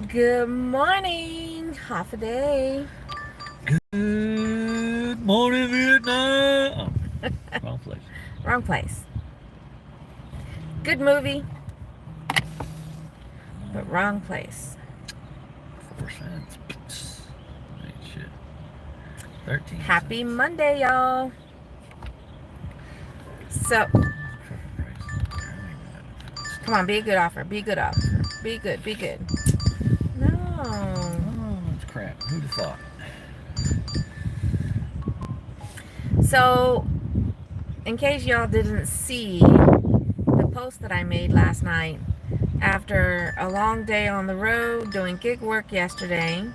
Good morning. Half a day. Good morning, Vietnam. Oh, wrong place. Wrong place. Good movie, but wrong place. 4 cents. Ain't shit. 13 Happy cents. Monday, y'all. So, come on, be a good offer. Be a good offer. Be good. Be good. No. Oh, that's crap. Who'd have thought? So, in case y'all didn't see the post that I made last night, after a long day on the road doing gig work yesterday,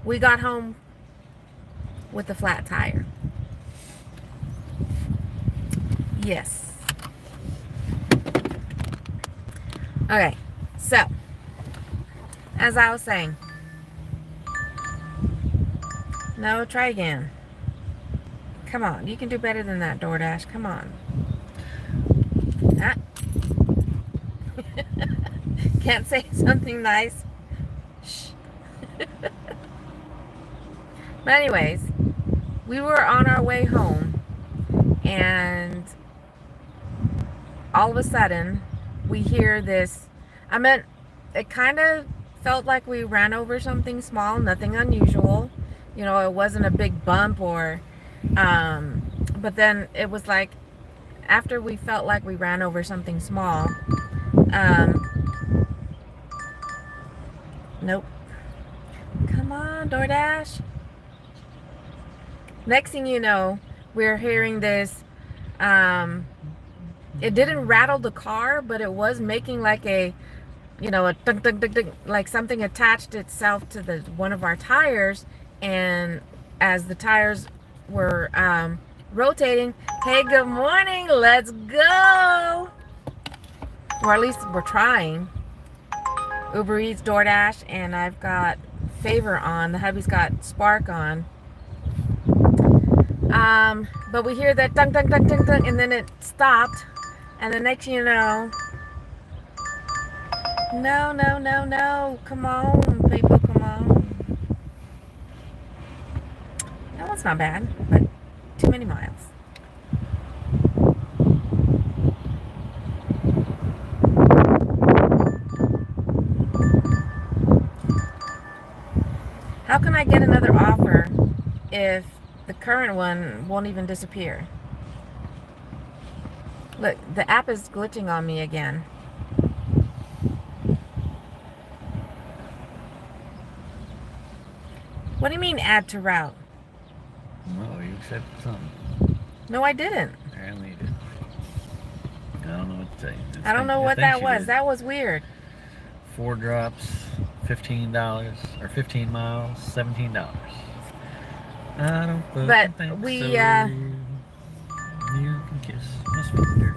we got home with a flat tire. Yes. Okay, so as I was saying, no, try again. Come on, you can do better than that, DoorDash. Come on. Ah. Can't say something nice. Shh. But anyways, we were on our way home, and all of a sudden, we hear this. It kind of felt like we ran over something small, nothing unusual. You know, it wasn't a big bump but then it was like after we felt like we ran over something small, nope. Come on, DoorDash. Next thing you know, we're hearing this. It didn't rattle the car, but it was making like a dunk, dunk, dunk, dunk, like something attached itself to the one of our tires. And as the tires were rotating, hey, good morning, let's go. Or at least we're trying. Uber Eats, DoorDash, and I've got Favor on. The hubby's got Spark on. But we hear that dunk, dunk, dunk, dunk, dunk, and then it stopped. And the next you know, no, no, no, no. Come on, people, come on. That one's not bad, but too many miles. How can I get another offer if the current one won't even disappear? Look, the app is glitching on me again. What do you mean add to route? Oh, you accepted something. No, I didn't. Apparently you did. I don't know what to tell you. I don't know what that was. That was weird. 4 drops, $15, or 15 miles, $17. I don't But think we, so. You can kiss my sweeter.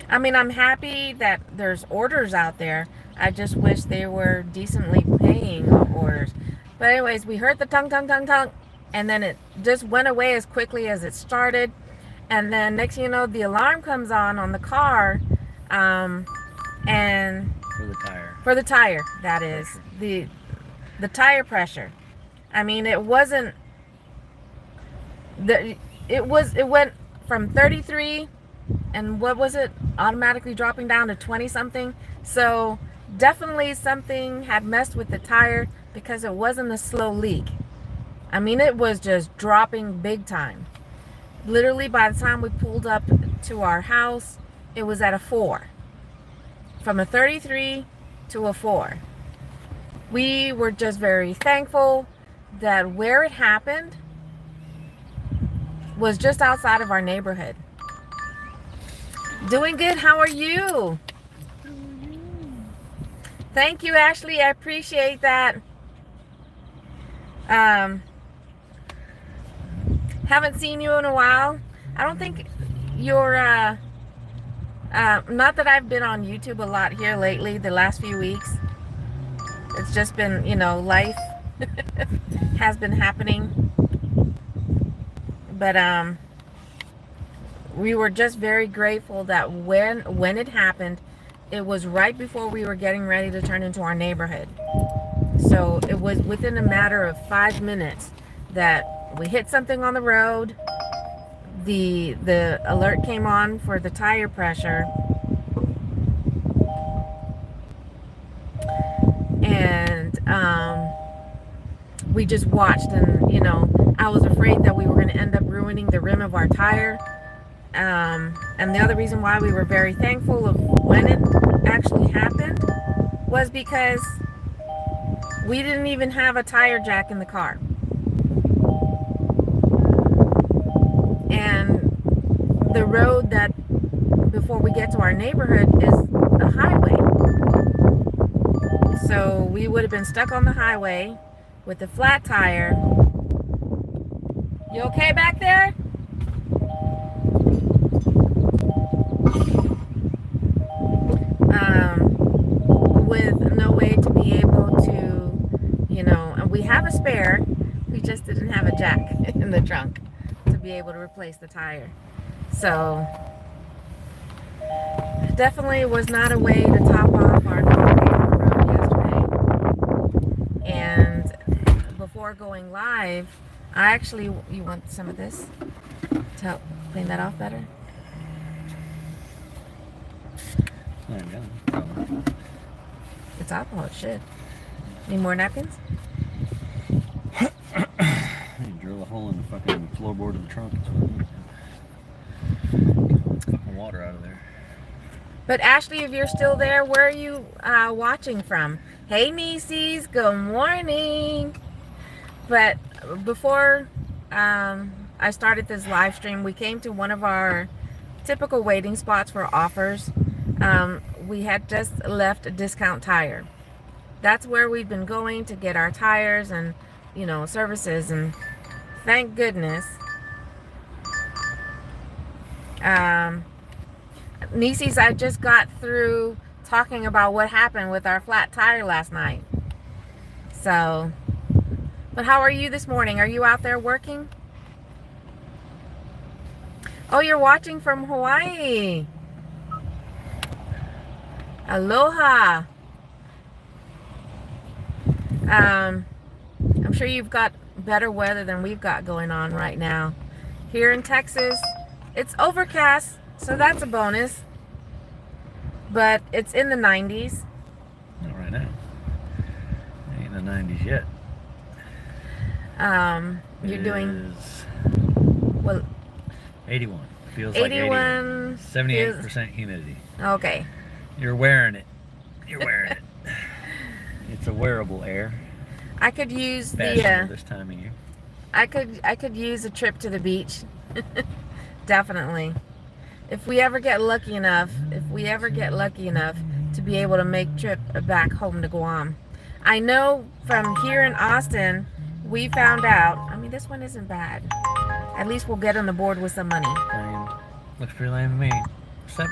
I mean, I'm happy that there's orders out there. I just wish they were decently paying orders. But anyways, we heard the tongue, tongue, tongue, tongue, and then it just went away as quickly as it started. And then next thing you know, the alarm comes on the car, and For the tire, that is the tire pressure. I mean, it wasn't it went from 33, and what was it, automatically dropping down to 20 something. So definitely something had messed with the tire, because it wasn't a slow leak. I mean, it was just dropping big time. Literally, by the time we pulled up to our house, it was at a 4. From a 33 to a 4. We were just very thankful that where it happened was just outside of our neighborhood. Doing good. How are you? Thank you, Ashley. I appreciate that. Haven't seen you in a while. I don't think you're not that I've been on YouTube a lot here lately, the last few weeks. It's just been, life has been happening. But we were just very grateful that when it happened, it was right before we were getting ready to turn into our neighborhood. So it was within a matter of 5 minutes that we hit something on the road. The alert came on for the tire pressure, and we just watched, and I was afraid that we were going to end up ruining the rim of our tire. And the other reason why we were very thankful of when it actually happened was because we didn't even have a tire jack in the car. And the road that before we get to our neighborhood is a highway. So we would have been stuck on the highway with a flat tire. You okay back there? With no way to be able to, and we have a spare. We just didn't have a jack in the trunk to be able to replace the tire. So definitely was not a way to top off our road yesterday. And before going live, you want some of this to help clean that off better? There you go. It's alcohol, it should. Need more napkins? You drill a hole in the fucking floorboard of the trunk. That's what I need. Get fucking water out of there. But Ashley, if you're still there, where are you watching from? Hey, nieces, good morning. But before I started this live stream, we came to one of our typical waiting spots for offers. We had just left a Discount Tire. That's where we've been going to get our tires and, services. And thank goodness. Nieces, I just got through talking about what happened with our flat tire last night. So, but how are you this morning? Are you out there working? Oh, you're watching from Hawaii. Aloha. I'm sure you've got better weather than we've got going on right now. Here in Texas, it's overcast, so that's a bonus. But it's in the 90s. Not right now. Ain't in the 90s yet. You're doing is well. 81. Feels 81 like 81. 78% humidity. Okay. You're wearing it. You're wearing it. It's a wearable air. I could use Fashionable this time of year. I could use a trip to the beach. Definitely. If we ever get lucky enough to be able to make trip back home to Guam. I know from here in Austin, we found out, this one isn't bad. At least we'll get on the board with some money. Looks pretty lame to me. Except,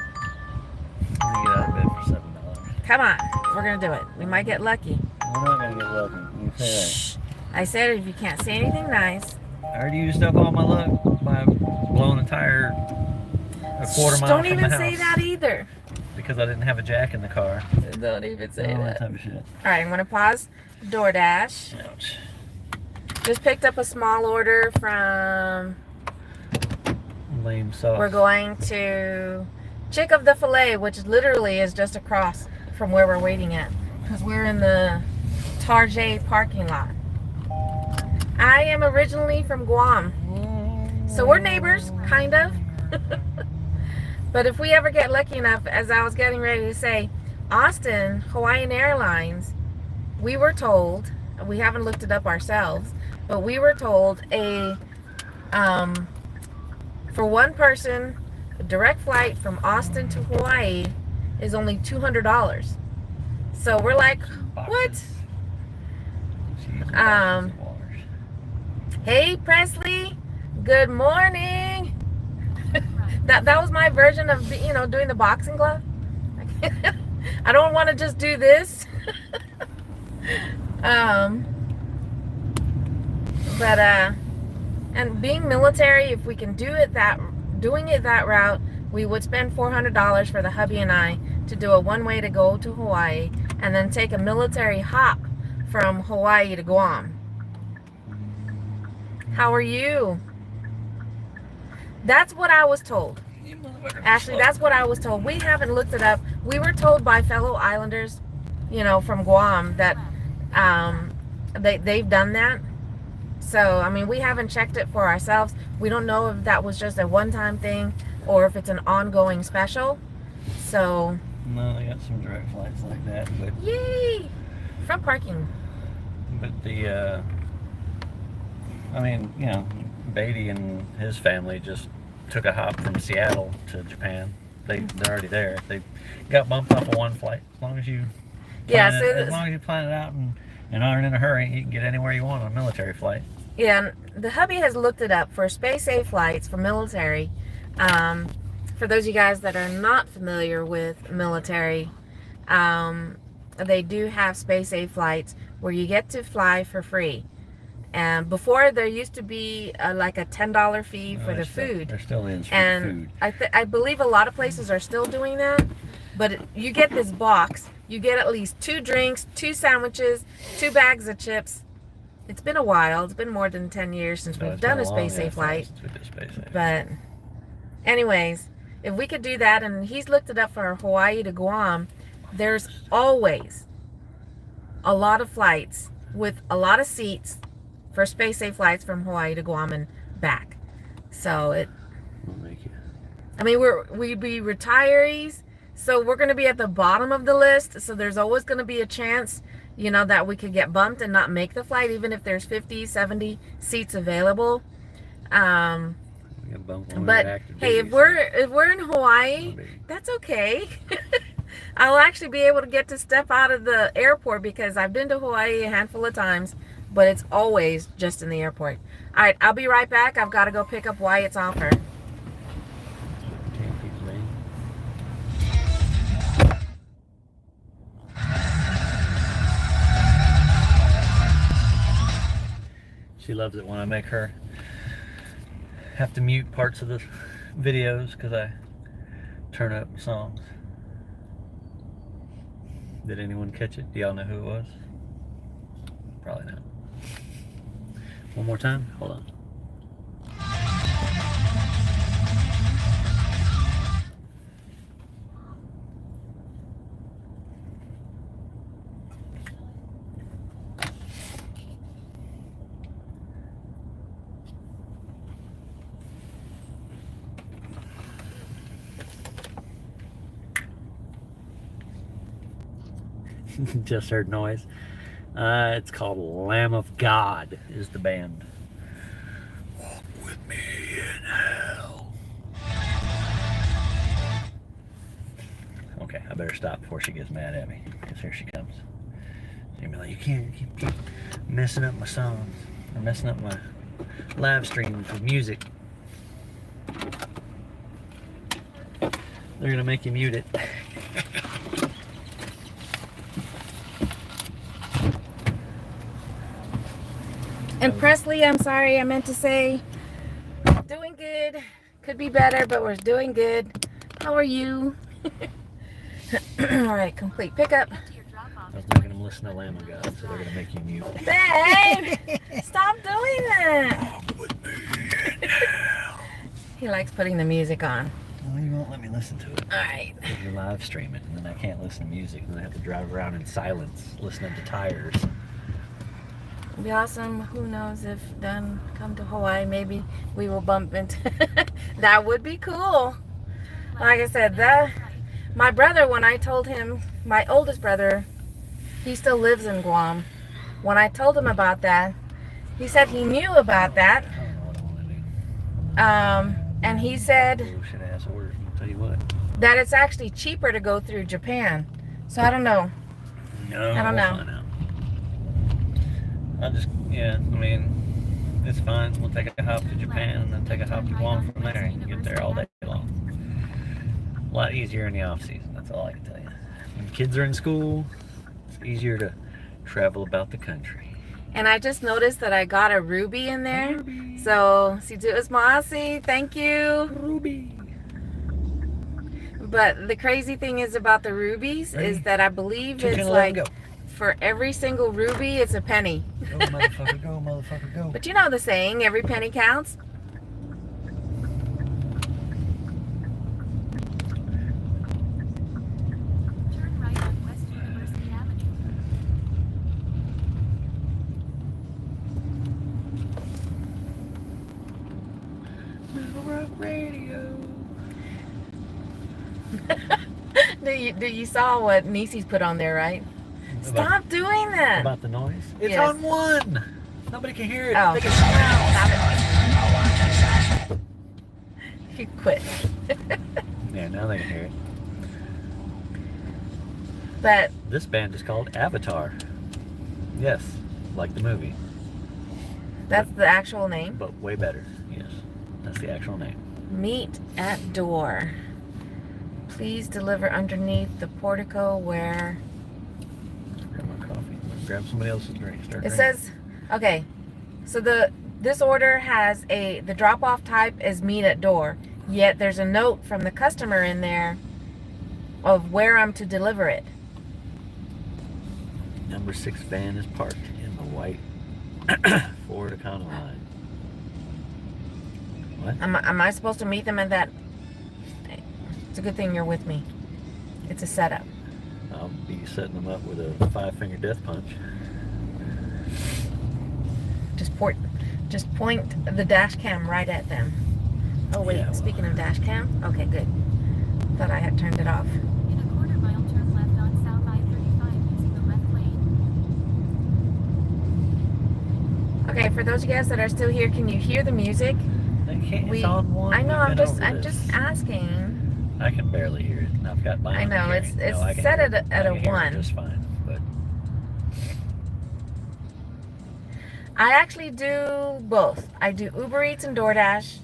I'm gonna get out of bed for $7. Come on, we're gonna do it. We might get lucky. We're not gonna get lucky. You say that. Shh. I said if you can't say anything nice. I already used up all my luck by blowing a tire a quarter mile Don't from even the house. say that either. Because I didn't have a jack in the car. Don't even say All that. type of shit. Alright, I'm gonna pause DoorDash. Ouch. Just picked up a small order from. Lame sauce. We're going to Chick of the Filet, which literally is just across from where we're waiting at. Because we're in the Tarjay parking lot. I am originally from Guam. So we're neighbors, kind of. But if we ever get lucky enough, as I was getting ready to say, Austin, Hawaiian Airlines, we were told, we haven't looked it up ourselves, but we were told for one person, a direct flight from Austin to Hawaii is only $200. So we're like, what? Hey Presley, good morning. that was my version of doing the boxing glove. I don't want to just do this. But and being military, if we can do doing it that route, we would spend $400 for the hubby and I to do a one-way to go to Hawaii and then take a military hop from Hawaii to Guam. How are you? That's what I was told. Ashley, that's what I was told. We haven't looked it up. We were told by fellow islanders, you know, from Guam that they've done that. So, I mean, we haven't checked it for ourselves. We don't know if that was just a one-time thing or if it's an ongoing special. So... No, they got some direct flights like that, but... Yay! From parking. But the, I mean, you know, Beatty and his family just took a hop from Seattle to Japan. They're already there. They got bumped off of one flight. As long as you as long as you plan it out and aren't in a hurry, you can get anywhere you want on a military flight. Yeah, and the hubby has looked it up for space-safe flights for military. For those of you guys that are not familiar with military, they do have space-safe flights where you get to fly for free. And before, there used to be like a $10 fee for the food. There still is for and the food. I believe a lot of places are still doing that. But you get this box. You get at least 2 drinks, 2 sandwiches, 2 bags of chips. It's been a while. It's been more than 10 years since we've done a space-safe flight. But anyways, if we could do that, and he's looked it up for Hawaii to Guam, there's always a lot of flights with a lot of seats for space-safe flights from Hawaii to Guam and back. So it... I mean, we'd be retirees, so we're going to be at the bottom of the list. So there's always going to be a chance, you know, that we could get bumped and not make the flight, even if there's 50, 70 seats available. But hey, if we're in Hawaii, that's okay. I'll actually be able to get to step out of the airport because I've been to Hawaii a handful of times, but it's always just in the airport. All right, I'll be right back. I've got to go pick up Wyatt's offer. She loves it when I make her have to mute parts of the videos because I turn up songs. Did anyone catch it? Do y'all know who it was? Probably not. One more time? Hold on. Just heard noise. It's called Lamb of God is the band. Walk with me in hell. Okay, I better stop before she gets mad at me, because here she comes. She'll be like, you can't keep messing up my songs or messing up my live streams with music. They're gonna make you mute it. And Presley, I'm sorry, I meant to say, doing good. Could be better, but we're doing good. How are you? All right, complete pickup. I was making them listen to Lamb of God, so they're gonna make you mute. Babe, stop doing that. He likes putting the music on. Well, you won't let me listen to it. All right. You're live streaming, and then I can't listen to music. Then I have to drive around in silence, listening to tires. It'd be awesome. Who knows if Dunn come to Hawaii, maybe we will bump into. That would be cool. Like I said, my brother, when I told him, my oldest brother, he still lives in Guam. When I told him about that, he said he knew about that. I don't know what I want to do. And he said Bullshit ass orders, I'll tell you what. that it's actually cheaper to go through Japan. So I don't know. No, I don't know. Find out. I mean, it's fine. We'll take a hop to Japan and then take a hop to Guam from there and get there all day long. A lot easier in the off season, that's all I can tell you. When kids are in school, it's easier to travel about the country. And I just noticed that I got a ruby in there. Ruby. So, si tu'us maasi, thank you. Ruby. But the crazy thing is about the rubies is that I believe Chicken it's 11, like go. for every single ruby, it's a penny. Go, motherfucker, go, motherfucker, go. But you know the saying, every penny counts. Turn right on West University Avenue. Metal Rock Radio. Do you saw what Niecy's put on there, right? Stop doing that. About the noise? It's Yes. on one. Nobody can hear it. Oh. Make it sound. Stop it. You quit. Yeah, now they can hear it. But This band is called Avatar. Yes, like the movie, that's the actual name. but way better. Yes, that's the actual name. Meet at door. Please deliver underneath the portico where Grab my coffee. Grab somebody else's drink. Start it drinking. says, okay, so this order has the drop-off type is meet at door, yet there's a note from the customer in there of where I'm to deliver it. Number 6 van is parked in the white Ford Econoline. What? Am I supposed to meet them at that? It's a good thing you're with me. It's a setup. I'll be setting them up with a 5-finger death punch. Just point the dash cam right at them. Oh wait, Yeah, well. speaking of dash cam, okay, good. Thought I had turned it off. In a quarter-mile, turn left on South I-35 using the left lane. Okay, for those of you guys that are still here, can you hear the music? They can't. It's on one. I know. We've been over I'm this. just asking. I can barely hear it. And I've got mine. I know, on it's hearing. No, I can set hear at I a can hear it 1. just fine. But I actually do both. I do Uber Eats and DoorDash.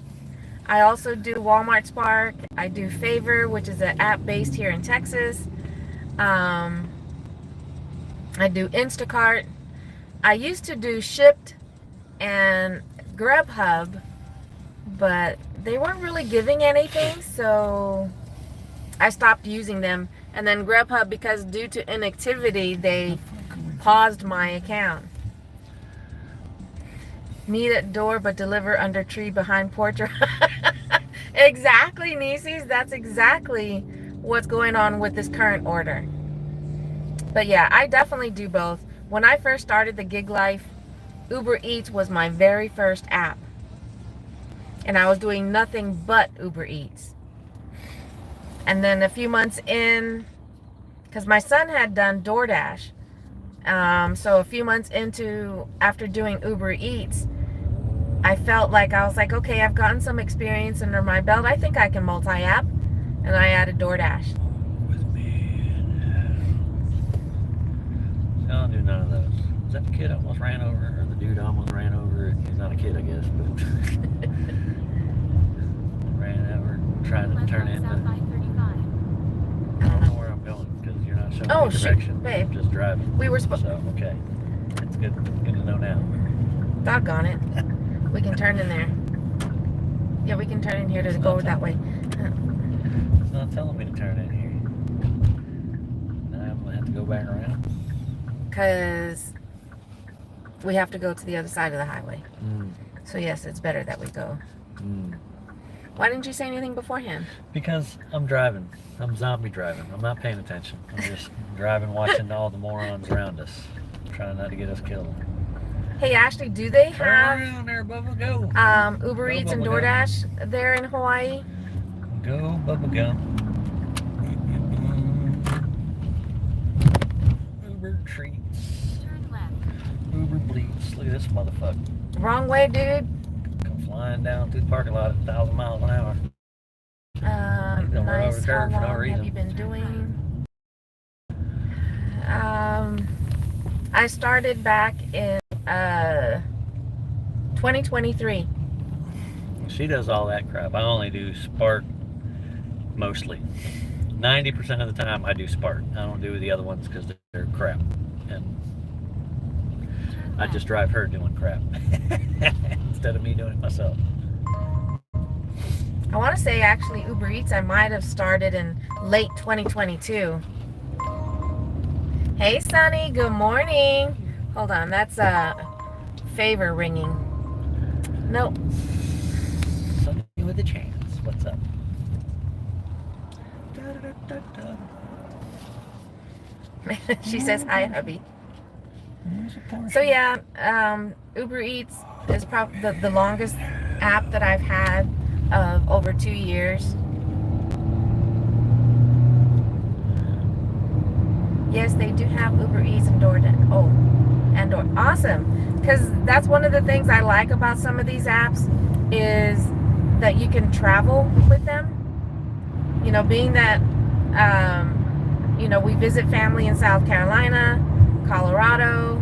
I also do Walmart Spark. I do Favor, which is an app based here in Texas. I do Instacart. I used to do Shipt and Grubhub, but they weren't really giving anything, so I stopped using them. And then Grubhub, because due to inactivity, they paused my account. Meet at door but deliver under tree behind porch. Exactly, nieces. That's exactly what's going on with this current order. But yeah, I definitely do both. When I first started the gig life, Uber Eats was my very first app. And I was doing nothing but Uber Eats. And then a few months in, because my son had done DoorDash. So a few months after doing Uber Eats, I felt like I was like, okay, I've gotten some experience under my belt. I think I can multi-app. And I added DoorDash. with me. I don't do none of those. Is that the kid I almost ran over, or the dude I almost ran over? He's not a kid, I guess, but ran over, tried to Left turn on into. South I-35. I don't know where I'm going because you're not showing Oh, me shoot, direction. babe. I'm just driving. We were supposed. So okay, it's good. Good to know now. Doggone it. We can turn in there. Yeah, we can turn in here to go that way. It's not telling me to turn in here. Now I'm gonna have to go back around. Because we have to go to the other side of the highway. So yes, it's better that we go. Why didn't you say anything beforehand? Because I'm driving. I'm zombie driving. I'm not paying attention. I'm just driving, watching all the morons around us, trying not to get us killed. Hey, Ashley, do they Turn have around there, Bubba, go. Uber Go, Eats and Bubba, go. DoorDash there in Hawaii? Go, Bubba, go. Uber treats. Turn left. Uber bleeds. Look at this motherfucker. Wrong way, dude. Come flying down through the parking lot at 1,000 miles an hour. Don't run over Nice. the How curb for no long have reason. you been doing? I started back in 2023. She does all that crap. I only do Spark mostly. 90% of the time I do Spark. I don't do the other ones because they're crap. And I just drive her doing crap instead of me doing it myself. I want to say actually Uber Eats I might have started in late 2022. Hey Sunny, good morning. Hold on, that's a favor ringing. Nope. Something with a chance. What's up? She says hi, hubby. So yeah, Uber Eats is probably the longest app that I've had of over 2 years. Yes, they do have Uber Eats and DoorDash. Oh, and Door. Awesome. Because that's one of the things I like about some of these apps is that you can travel with them. You know, being that, you know, we visit family in South Carolina, Colorado.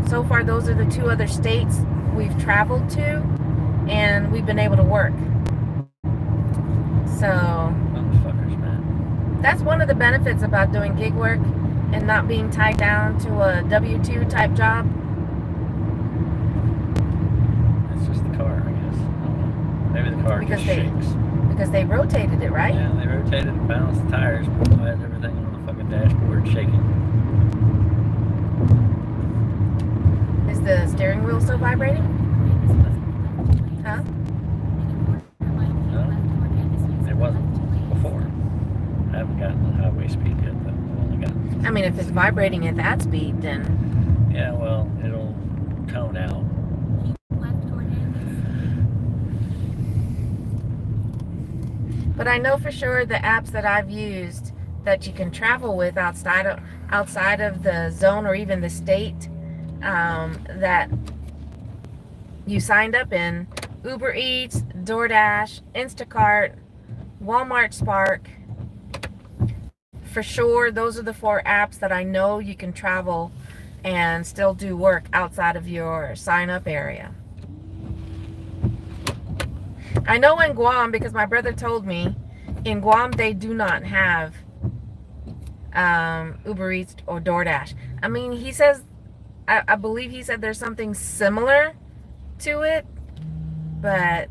So far, those are the 2 other states we've traveled to, and we've been able to work. So Motherfuckers, man. that's one of the benefits about doing gig work and not being tied down to a W-2 type job. It's just the car, I guess. I don't know. Maybe the car Because just they- shakes. Because they rotated it, right? Yeah, they rotated and balanced the tires, but why is everything on the fucking dashboard shaking? Is the steering wheel still vibrating? Huh? It wasn't before. I haven't gotten the highway speed yet, though. I've only got. I mean, if it's vibrating at that speed, then Yeah, well, it'll tone out. but I know for sure the apps that I've used that you can travel with outside of the zone or even the state that you signed up in: Uber Eats, DoorDash, Instacart, Walmart Spark. For sure, those are the 4 apps that I know you can travel and still do work outside of your sign up area. I know in Guam, because my brother told me, in Guam they do not have Uber Eats or DoorDash. I mean, he says, I believe he said there's something similar to it, but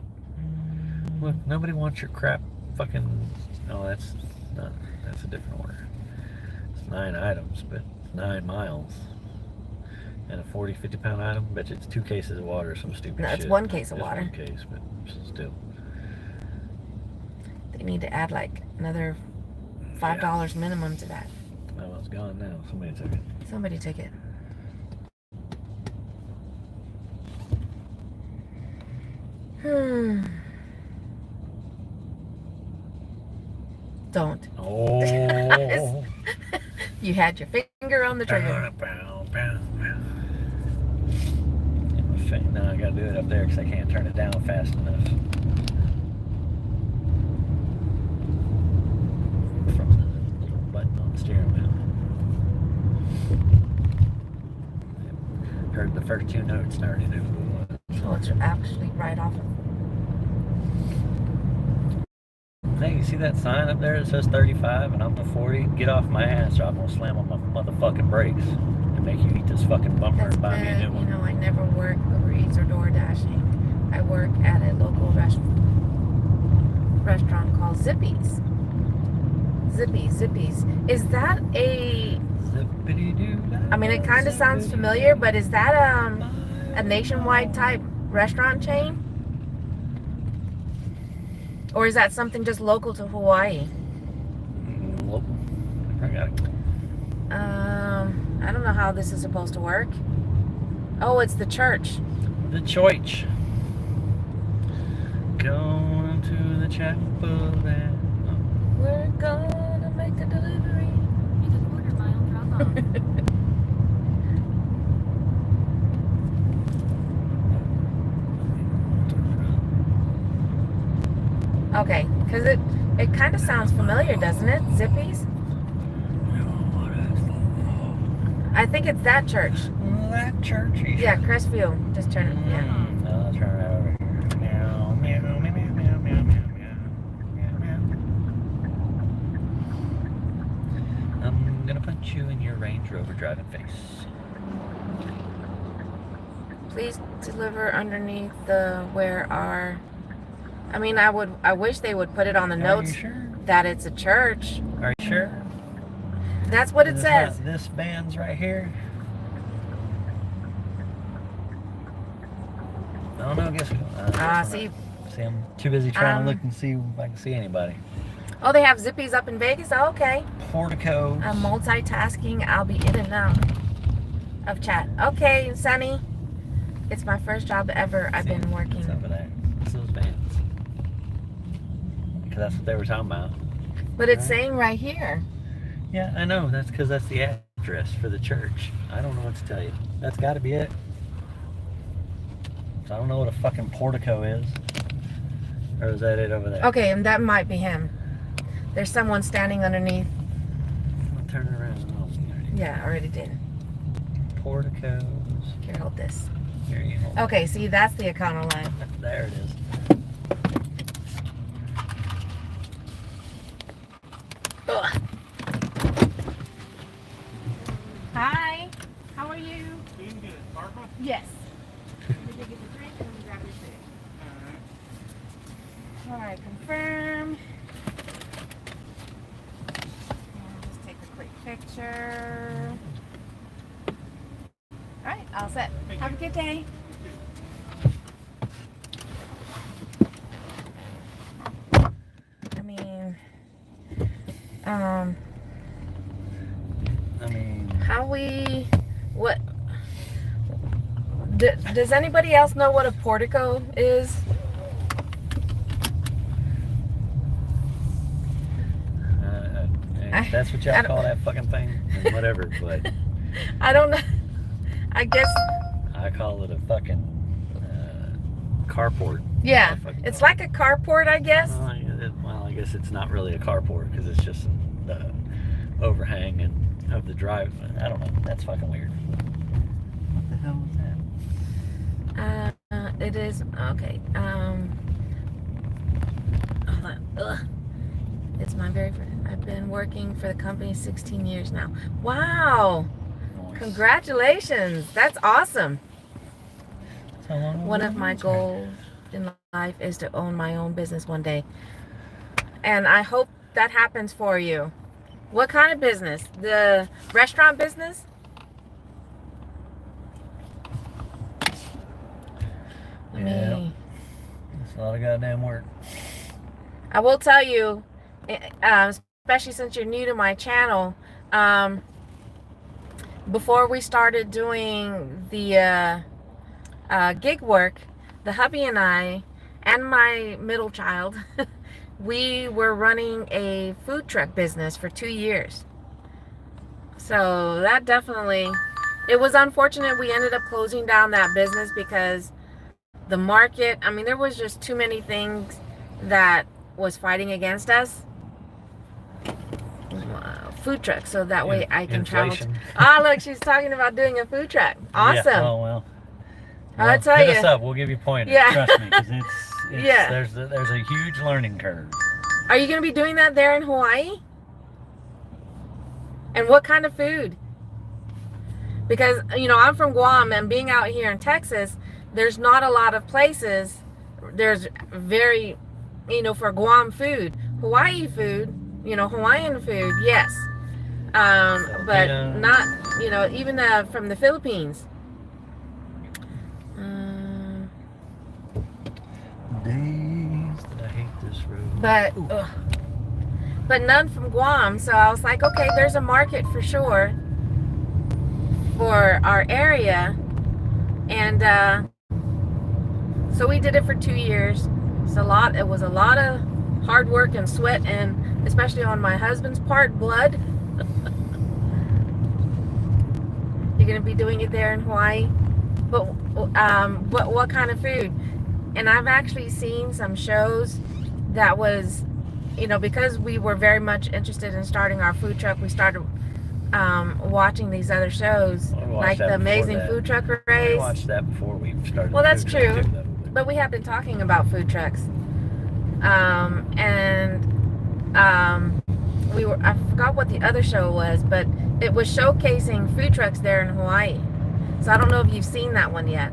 Look, nobody wants your crap fucking. No, that's not. That's a different order. It's 9 items, but 9 miles. And a 40, 50 pound item. Bet you it's 2 cases of water or some stupid no, shit. it's 1 case of Just water. 1 case, but still. They need to add like another $5 minimum to that. Oh, it's gone now. Somebody took it. Somebody took it. Don't. Oh. You had your finger on the trigger. Now I gotta do it up there because I can't turn it down fast enough. From the little button on the steering wheel. Heard the first 2 notes and I already knew who it was. So it's actually right off of. Hey, you see that sign up there that says 35 and I'm a 40? Get off my ass or I'm gonna slam on my motherfucking brakes and make you eat this fucking bumper That's and buy me a good. new You one. know, I never work Uber Eats or Door Dashing. I work at a local restaurant called Zippy's. Zippy's. Is that a? I mean, it kind of sounds familiar, but is that a nationwide type restaurant chain? Or is that something just local to Hawaii? Local. I got it. I don't know how this is supposed to work. Oh, it's the church. The church. Going to the chapel there. We're gonna make a delivery. In a quarter-mile drop off. Okay, because it kind of sounds familiar, doesn't it? Zippy's? I think it's that church. That churchy. Yeah, Crestview. Just turn it. Yeah. No, I'll turn right over here. Meow, meow, meow, meow, meow, meow, meow, meow, meow. I'm gonna punch you in your Range Rover driving face. Please deliver underneath the where our. I mean, I wish they would put it on the Are you notes sure? that it's a church. Are you sure? That's what it It's says. not this van's right here. I don't know. Guess we don't. See. See, I'm too busy trying to look Um, and see if I can see anybody. Oh, they have Zippies up in Vegas? Oh, okay. Porticos. I'm multitasking. I'll be in and out of chat. Okay, Sunny. It's my first job ever. I've been working. It's over there. It's those vans. Because that's what they were talking about. But it's Right. saying right here. Yeah, I know. That's because that's the address for the church. I don't know what to tell you. That's got to be it. So I don't know what a fucking portico is. Or is that it over there? Okay, and that might be him. There's someone standing underneath. I'll turn it around. Oh, you already did. Yeah, I already did. Porticos. Here, hold this. Here you hold. Okay, see, that's the Econo line. There it is. Ugh. Hi, how are you? Doing good. Barbara? Yes. Did you get the drink and grab your food? Alright, confirm. And just take a quick picture. Alright, all set. Have a good day. I mean, how what, does anybody else know what a portico is? if that's what y'all call that fucking thing, then whatever, but I don't know. I guess, I call it a fucking carport. yeah, I fucking it's call like a carport, I guess. Well, I guess it's not really a carport because it's just the overhang and of the drive. I don't know. That's fucking weird. What the hell was that? It is, okay. Hold on. Ugh. It's my very first. I've been working for the company 16 years now. Wow. Noise. Congratulations. That's awesome. That's how long One ago of my it was, right? goals in life is to own my own business one day. And I hope that happens for you. What kind of business? The restaurant business? I Yeah. mean, It's a lot of goddamn work. I will tell you, especially since you're new to my channel, before we started doing the gig work, the hubby and I, and my middle child, we were running a food truck business for 2 years. So that definitely, it was unfortunate we ended up closing down that business because the market, I mean, there was just too many things that was fighting against us. Food truck, so that way I can Inflation. travel. Look, she's talking about doing a food truck. Awesome. Yeah. Oh well. I'll tell hit you. us up. We'll give you pointers. Yeah. Trust me, because it's Yeah. There's a huge learning curve. Are you going to be doing that there in Hawaii? And what kind of food? Because, you know, I'm from Guam, and being out here in Texas, there's not a lot of places. There's very, you know, for Guam food. Hawaii food, you know, Hawaiian food, yes. But Yeah. not, you know, even from the Philippines. Days that I hate this road. But none from Guam. So I was like, okay, there's a market for sure for our area. And so we did it for 2 years. It was a lot of hard work and sweat, and especially on my husband's part, blood. You're gonna be doing it there in Hawaii. But what kind of food? And I've actually seen some shows that was, you know, because we were very much interested in starting our food truck, we started watching these other shows, I watched like that the before Amazing that. Food Truck I Race. watched that before we started. Well, the that's food truck true. too, though. But we have been talking about food trucks. I forgot what the other show was, but it was showcasing food trucks there in Hawaii. So I don't know if you've seen that one yet.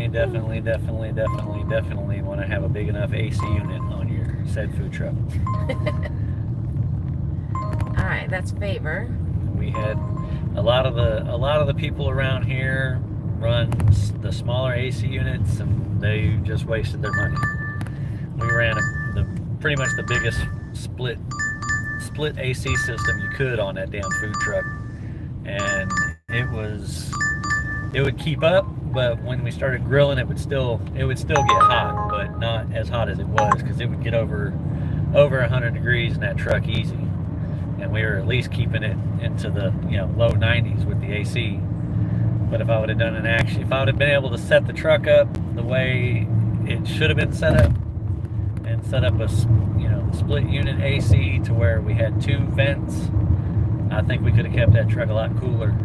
definitely want to have a big enough AC unit on your said food truck. All right, that's favor. We had a lot of the people around here run the smaller AC units, and they just wasted their money. We ran pretty much the biggest split AC system you could on that damn food truck, and it would keep up, but when we started grilling, it would still get hot, but not as hot as it was, because it would get over 100 degrees in that truck easy, and we were at least keeping it into the low 90s with the AC. But if I would have done if I would have been able to set the truck up the way it should have been set up, and set up a split unit AC to where we had 2 vents, I think we could have kept that truck a lot cooler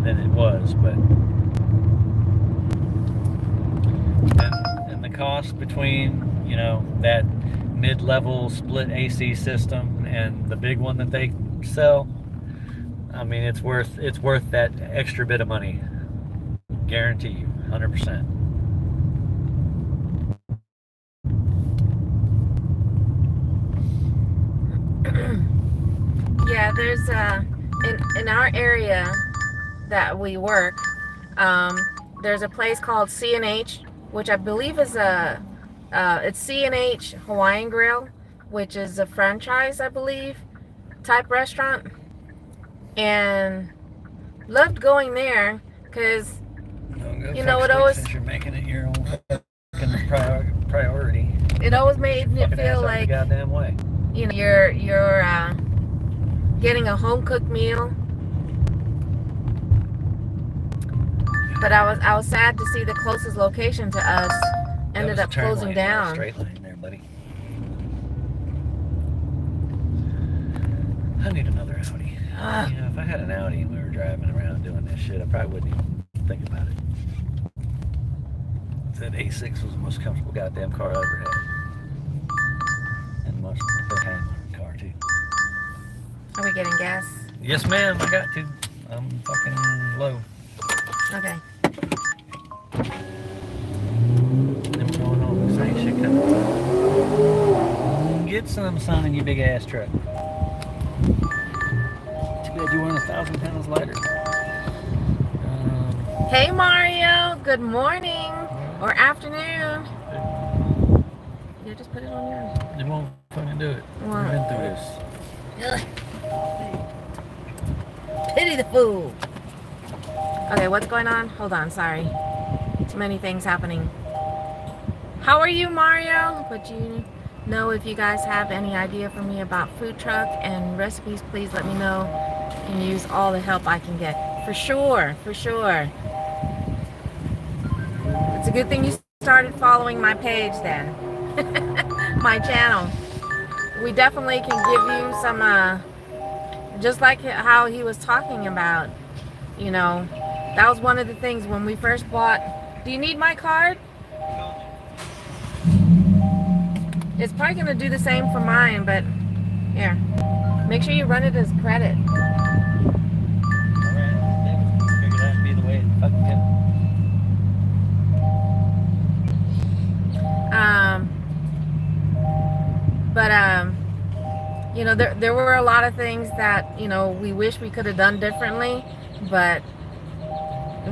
than it was. But and the cost between that mid-level split AC system and the big one that they sell, I mean, it's worth that extra bit of money, guarantee you, 100%. Yeah, there's in our area that we work, there's a place called C&H, which I believe is it's C&H Hawaiian Grill, which is a franchise, I believe, type restaurant, and loved going there because it always, since you're making it your own fucking priority, it always made me feel like the goddamn way. You're getting a home cooked meal. But I was sad to see the closest location to us ended up closing down. Straight line there, buddy. I need another Audi. If I had an Audi and we were driving around doing this shit, I probably wouldn't even think about it. That A6 was the most comfortable goddamn car I ever had. And the most handling car too. Are we getting gas? Yes, ma'am. I got to. I'm fucking low. Okay. Then we're going home. This ain't shit coming. Get some, son, in your big ass truck. Too bad you weren't 1,000 pounds lighter. Hey Mario, good morning or afternoon. Yeah, just put it on yours. It won't fucking do it. Why? We've been through this. Pity the fool. Okay, what's going on? Hold on, sorry. Too many things happening. How are you, Mario? But if you guys have any idea for me about food truck and recipes, please let me know. I can use all the help I can get. For sure, for sure. It's a good thing you started following my page then. My channel. We definitely can give you some, just like how he was talking about, that was one of the things when we first bought. Do you need my card? It's probably going to do the same for mine, but here. Make sure you run it as credit. Figured that'd be the way it fucking goes. There were a lot of things that, we wish we could have done differently, but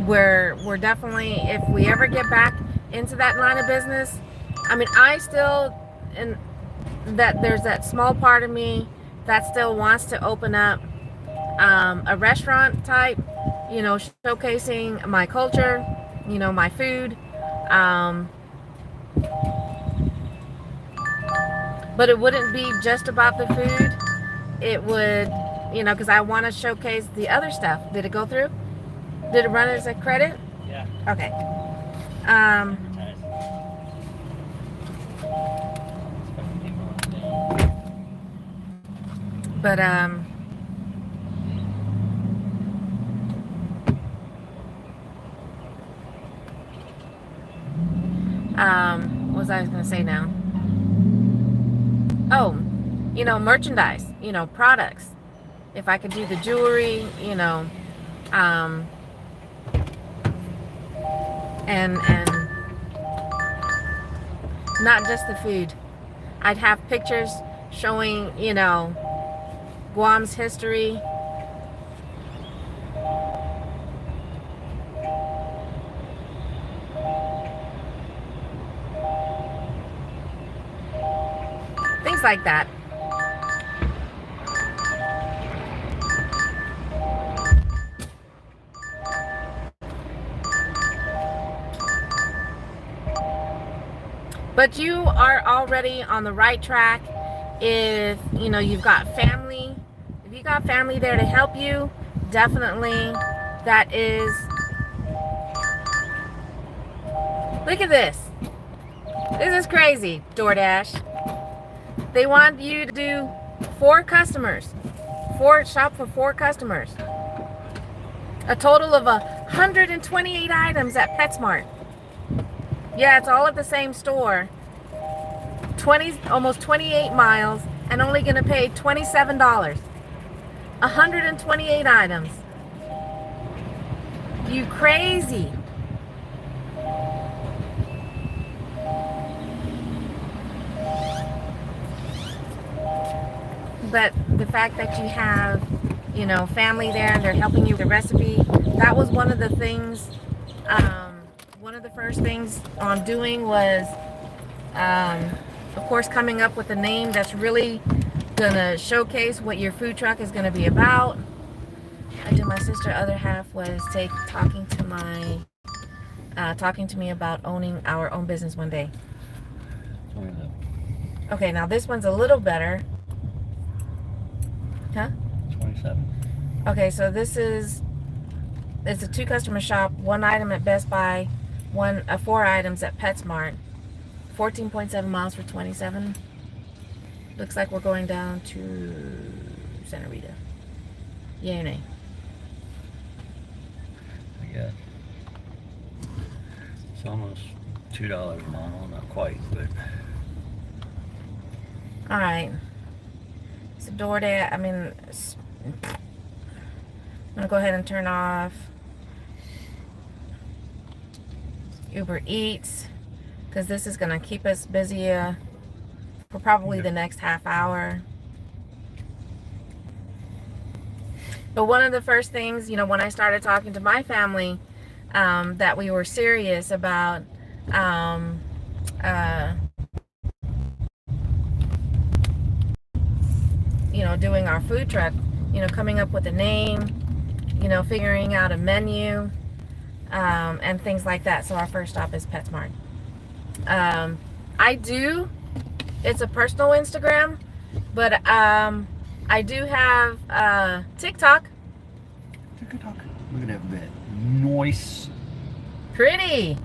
we're definitely, if we ever get back into that line of business, I mean, I still, and that there's that small part of me that still wants to open up a restaurant type, showcasing my culture, my food, but it wouldn't be just about the food. It would, because I want to showcase the other stuff. Did it go through? Did it run as a credit? Yeah. Okay. But what was I going to say now? Oh, merchandise, products. If I could do the jewelry, and not just the food. I'd have pictures showing, Guam's history. Things like that. But you are already on the right track if, you've got family. If you got family there to help you, definitely that is... Look at this. This is crazy, DoorDash. They want you to do 4 customers. Shop for 4 customers. A total of 128 items at PetSmart. Yeah, it's all at the same store. Almost 28 miles, and only gonna pay $27. 128 items. You crazy. But the fact that you have, family there and they're helping you with the recipe, that was one of the things, one of the first things on doing was, of course, coming up with a name that's really gonna showcase what your food truck is gonna be about. I did my sister, other half was talking to me about owning our own business one day. Okay, now this one's a little better. Huh? 27. Okay, so it's a 2 customer shop, 1 item at Best Buy, 4 items at PetSmart. 14.7 miles for 27. Looks like we're going down to Santa Rita. Yay or nay? Yeah. It's almost $2 a mile, not quite, but. All right. So DoorDash, I'm gonna go ahead and turn off Uber Eats, because this is gonna keep us busy for probably the next half hour. But one of the first things, when I started talking to my family, that we were serious about doing our food truck, coming up with a name, figuring out a menu, and things like that. So our first stop is PetSmart. It's a personal Instagram, but I do have TikTok. TikTok. Look at that bit. Nice. Pretty.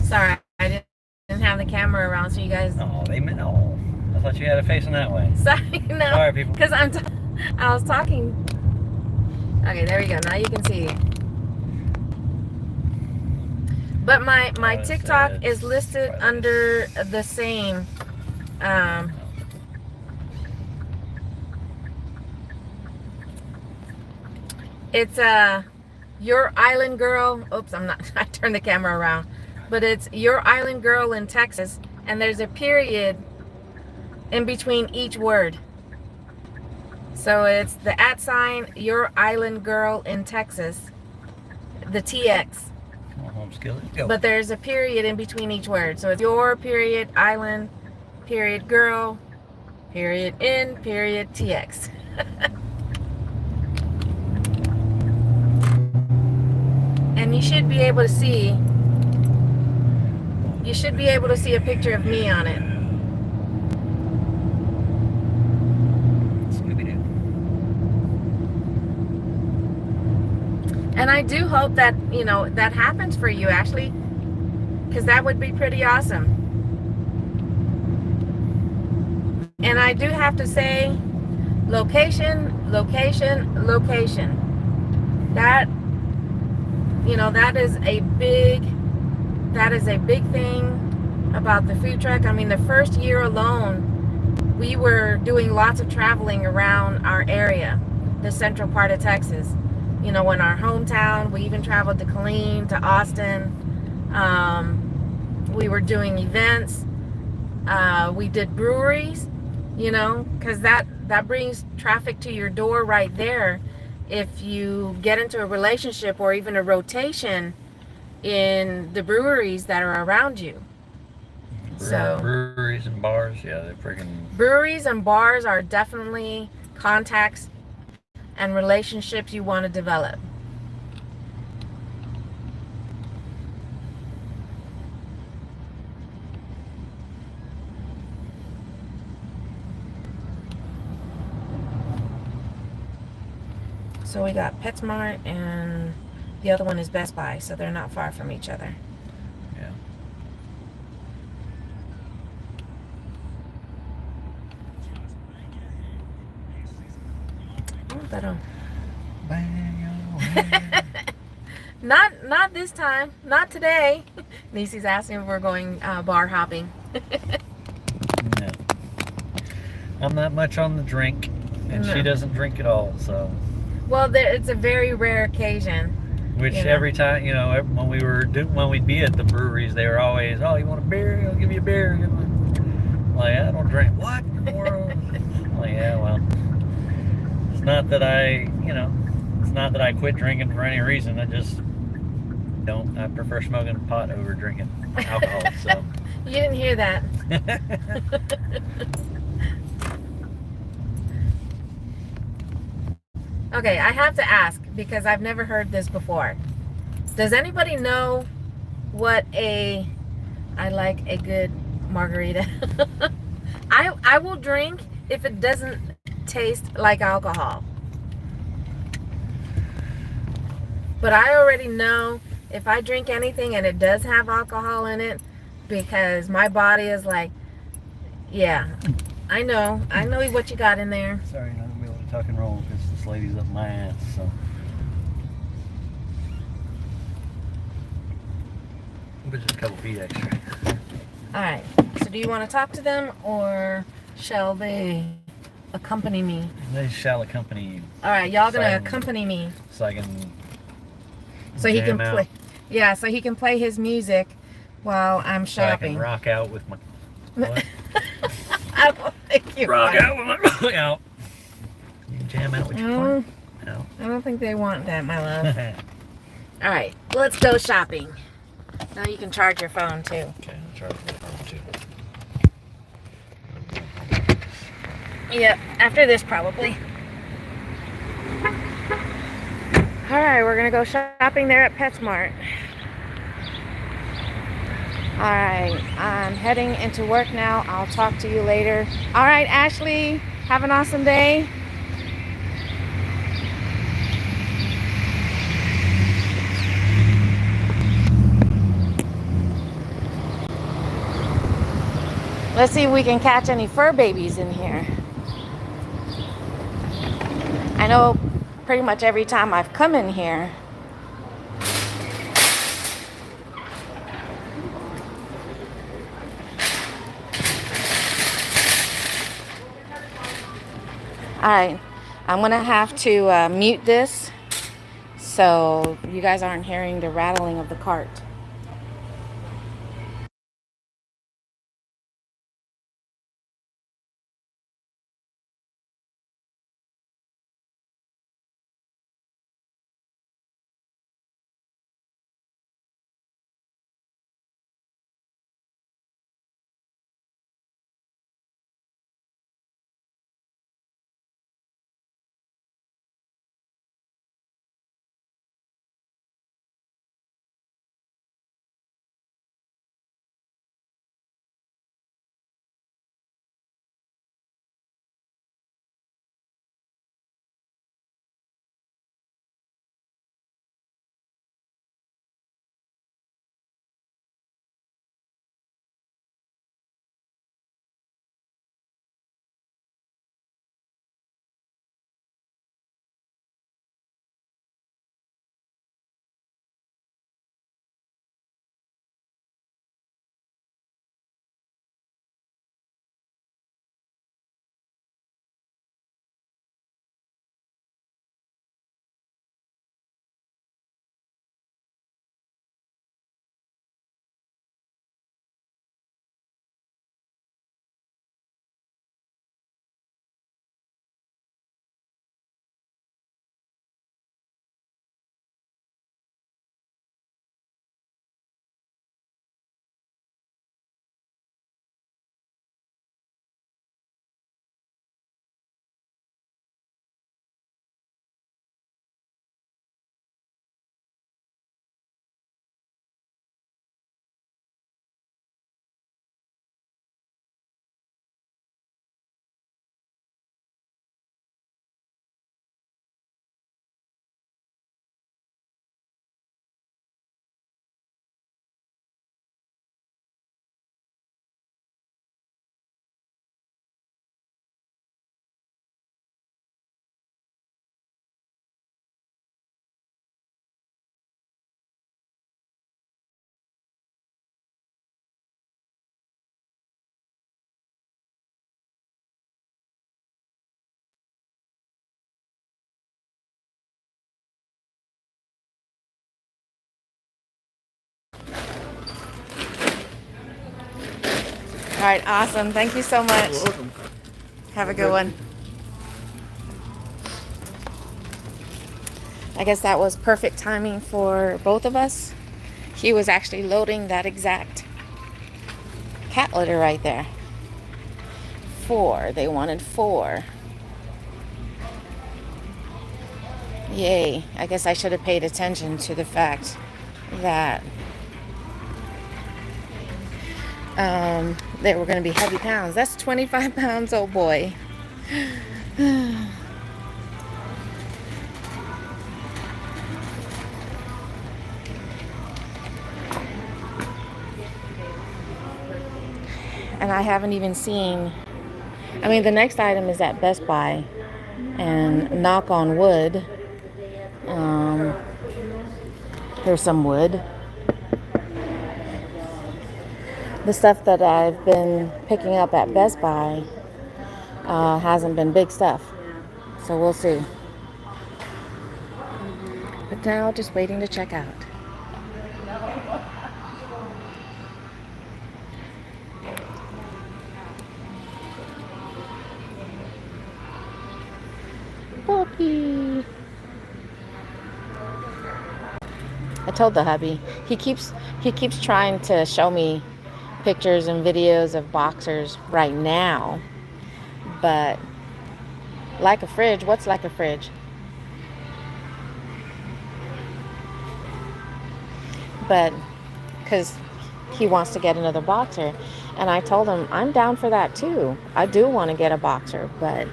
Sorry, I didn't have the camera around, so you guys. Oh, I thought you had it facing that way. Sorry, no. Sorry, people. Because I was talking. Okay, there we go. Now you can see. But my TikTok is listed under the same. It's Your Island Girl. Oops, I turned the camera around. But it's Your Island Girl in Texas, and there's a period in between each word. So it's the @ Your Island Girl in Texas, the TX. Home skillet. Go. But there's a period in between each word. So it's your period island period girl period in period TX. And you should be able to see a picture of me on it. Scooby-Doo. And I do hope that, that happens for you, actually, because that would be pretty awesome. And I do have to say, location, location, location. That is a big thing about the food truck. I mean, the first year alone, we were doing lots of traveling around our area, the central part of Texas. in our hometown. We even traveled to Killeen, to Austin. We were doing events. We did breweries, because that brings traffic to your door right there. If you get into a relationship or even a rotation in the breweries that are around you. So breweries and bars, yeah, they're freaking. breweries and bars are definitely contacts and relationships you want to develop. So we got PetSmart and the other one is Best Buy, so they're not far from each other. Yeah. I want that on. Bang. Not this time. Not today. Niecy's asking if we're going bar hopping. No. I'm not much on the drink, and No. she doesn't drink at all, so. Well, it's a very rare occasion. Which every time, when we'd be at the breweries, they were always, "Oh, you want a beer? I'll give you a beer." I'm like, I don't drink. What? I'm like, yeah, well, it's not that I quit drinking for any reason. I just don't. I prefer smoking pot over drinking alcohol. So. You didn't hear that. Okay, I have to ask because I've never heard this before. Does anybody know what I like a good margarita? I will drink if it doesn't taste like alcohol. But I already know if I drink anything and it does have alcohol in it, because my body is like, yeah, I know what you got in there. Sorry, I'm not gonna be able to tuck and roll because this lady's up my ass. So. But just a couple feet extra. All right. So do you want to talk to them or shall they accompany me? They shall accompany you. All right, y'all gonna accompany me So I can. so he can jam out. play. Yeah, so he can play his music while I'm So I shopping. can rock out with my. What? I don't think you Rock want- out with my rock out. You can jam out with your Mm, phone. No. I don't think they want that, my love. All right, let's go shopping. Now you can charge your phone too. Okay, I'll charge my phone too. Yep, after this probably. All right, we're gonna go shopping there at PetSmart. All right, I'm heading into work now. I'll talk to you later. All right, Ashley, have an awesome day. Let's see if we can catch any fur babies in here. I know pretty much every time I've come in here, all right, I'm gonna have to mute this so you guys aren't hearing the rattling of the cart. right, awesome. Thank you so much. You're welcome. Have a good one. I guess that was perfect timing for both of us. He was actually loading that exact cat litter right there. 4. They wanted 4. Yay. I guess I should have paid attention to the fact that they were going to be heavy pounds. That's 25 pounds, oh boy. And I haven't even seen, I mean, the next item is at Best Buy, and knock on wood, there's some wood. The stuff that I've been picking up at Best Buy hasn't been big stuff, so we'll see. But now just waiting to check out. Puppy. I told the hubby. He keeps trying to show me pictures and videos of boxers right now. But like a fridge, what's like a fridge? But because he wants to get another boxer, and I told him I'm down for that too. I do want to get a boxer, but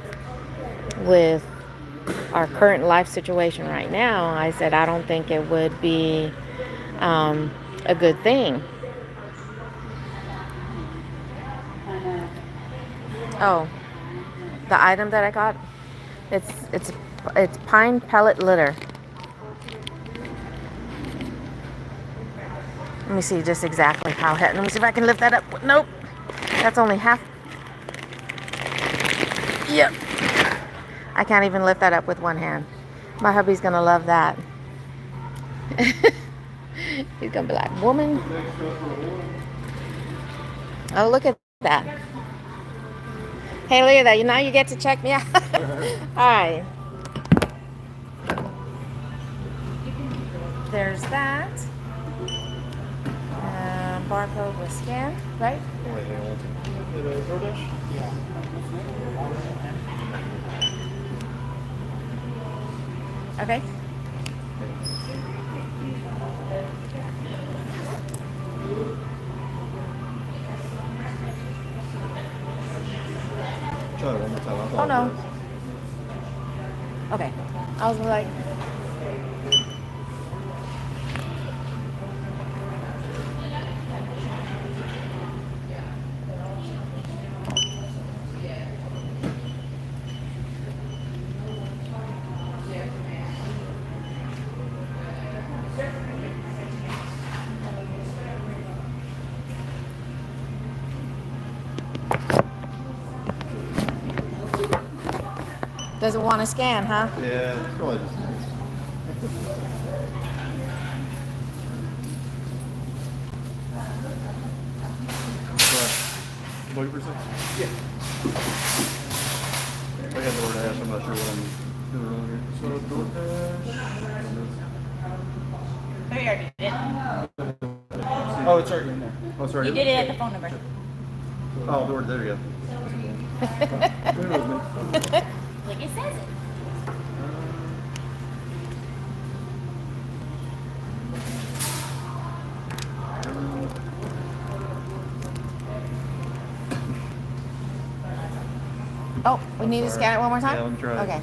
with our current life situation right now, I said I don't think it would be a good thing. Oh, the item that I got, it's pine pellet litter. Let me see just exactly how heavy. Let me see if I can lift that up. Nope, that's only half. Yep. I can't even lift that up with one hand. My hubby's gonna love that. He's gonna be like, woman. Oh, look at that. Hey, look at that. Now you get to check me out. All right. There's that. Barcode was scanned, right? Okay. Try it one more time. Oh no. Okay. I was like, doesn't want to scan, huh? Yeah, probably just. Looking for something? Yeah. I got DoorDash. I'm not sure what I'm doing wrong here. So DoorDash. We already did it. Oh, it's already in there. Oh, sorry. You did it at the phone number. Oh, Lord, there you go. Like it says it. Oh, we need to scan it one more time? Yeah, let me try it. Okay.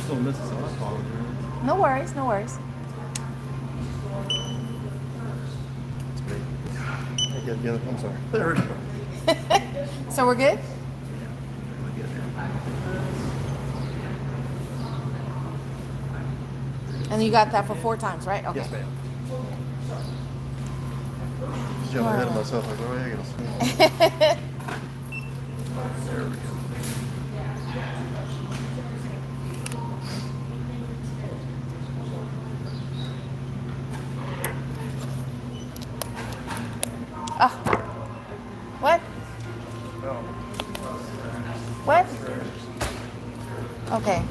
Still missing some. I apologize. No worries, no worries. That's great. Yeah, I'm sorry. There we go. So we're good? And you got that for 4 times, right? Okay. Yes, ma'am. Just jumping ahead of myself. Like, oh, yeah, I gotta spin. There we go. Okay.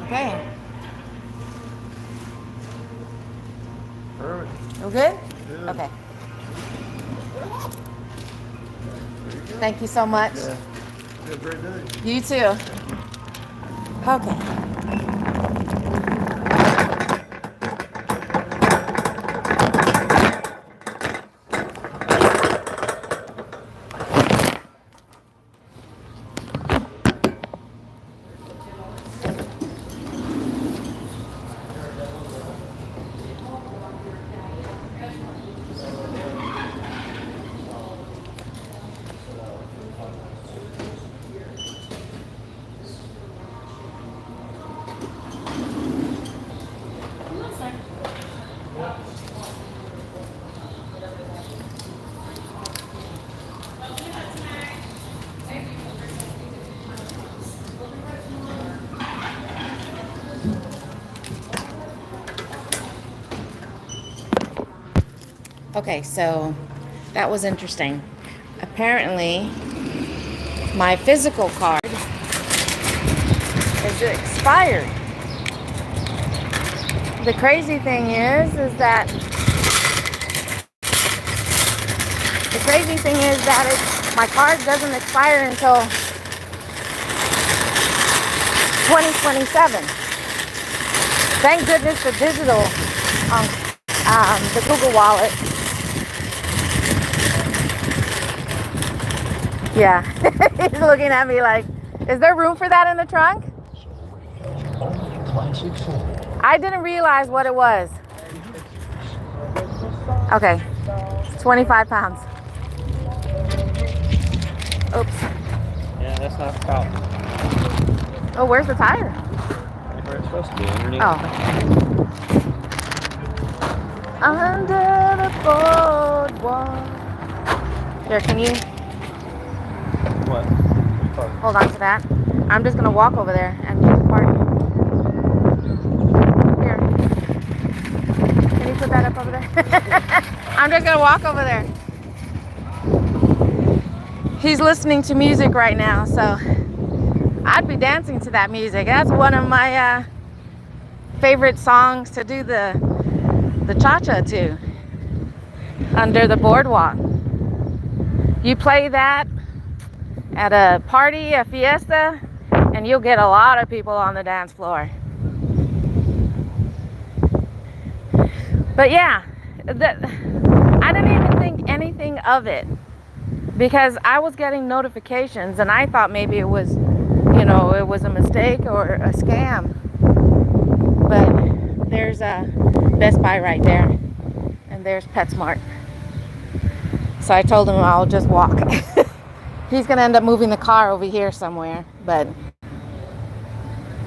Okay. Perfect. You good? Good. Okay. There you go. Thank you so much. Yeah. You have a great day. You too. Okay. Okay, so that was interesting. Apparently, my physical card is expired. The crazy thing is that my card doesn't expire until 2027. Thank goodness for digital on the Google Wallet. Yeah, he's looking at me like, is there room for that in the trunk? I didn't realize what it was. Okay, it's 25 pounds. Oops. Yeah, that's not a problem. Oh, where's the tire? Where it's supposed to be, underneath. Oh. Under the boardwalk. Here, can you What? hold on to that? I'm just gonna walk over there and park. Here. Can you put that up over there? I'm just gonna walk over there. He's listening to music right now, so I'd be dancing to that music. That's one of my favorite songs to do the cha-cha to. Under the boardwalk. You play that at a party, a fiesta, and you'll get a lot of people on the dance floor. But yeah, I didn't even think anything of it because I was getting notifications and I thought maybe it was, it was a mistake or a scam. But there's a Best Buy right there and there's PetSmart. So I told him I'll just walk. He's gonna end up moving the car over here somewhere, but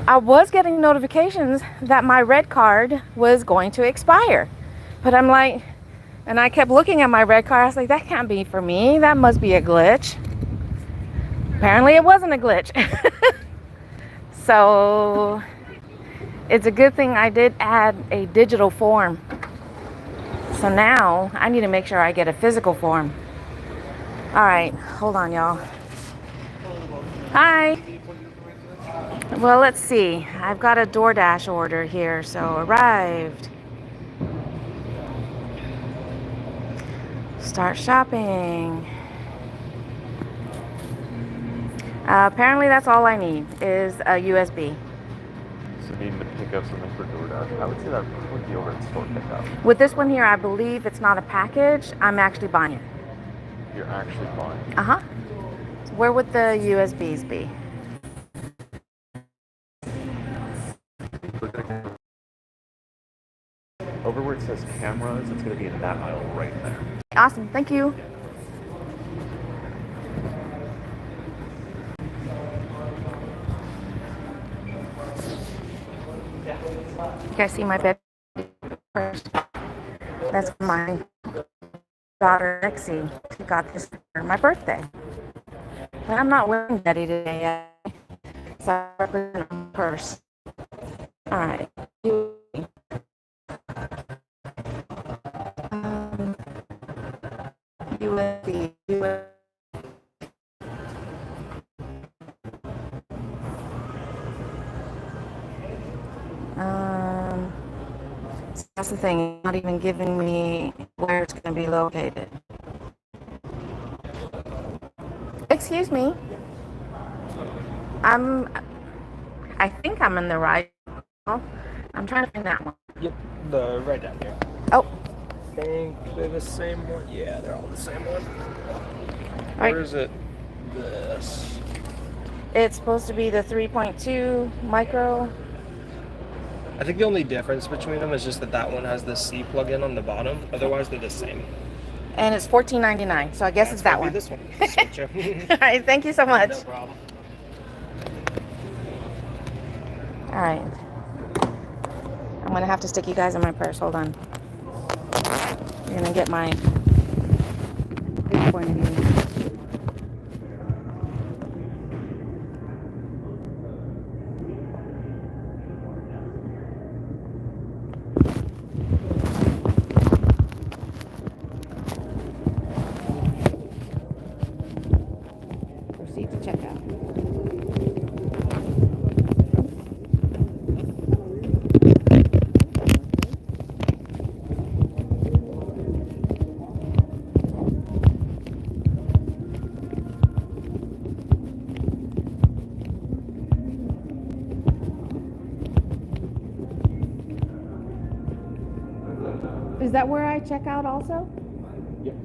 I was getting notifications that my red card was going to expire. But I'm like, and I kept looking at my red card. I was like, that can't be for me. That must be a glitch. Apparently it wasn't a glitch. So it's a good thing I did add a digital form. So now I need to make sure I get a physical form. All right, hold on, y'all. Hi. Well, let's see. I've got a DoorDash order here, so arrived. Start shopping. Apparently that's all I need is a USB. So needing to pick up something for DoorDash. I would say that would be over at store pickup. With this one here, I believe it's not a package. I'm actually buying it. You're actually buying. Uh-huh. So where would the USBs be? Over where it says cameras, it's going to be in that aisle right there. Awesome. Thank you. You guys see my bed first? That's my daughter Lexi. She got this for my birthday. But I'm not wearing Betty today yet. So I represent a purse. All right. USD. So that's the thing. It's not even giving me where it's going to be located. Excuse me. I think I'm in the right. I'm trying to find that one. Yep, the right down here. Oh, I think they're the same one. Yeah, they're all the same one. right. Or is it this? It's supposed to be the 3.2 micro. I think the only difference between them is just that that one has the C plug-in on the bottom. Otherwise, they're the same. And it's $14.99. So I guess it's that Gonna one. be this one. Switch it. All right. Thank you so much. No problem. All right. I'm going to have to stick you guys in my purse. Hold on. You're going to get my big point of view. Proceed to checkout. Is that where I check out also? Yes.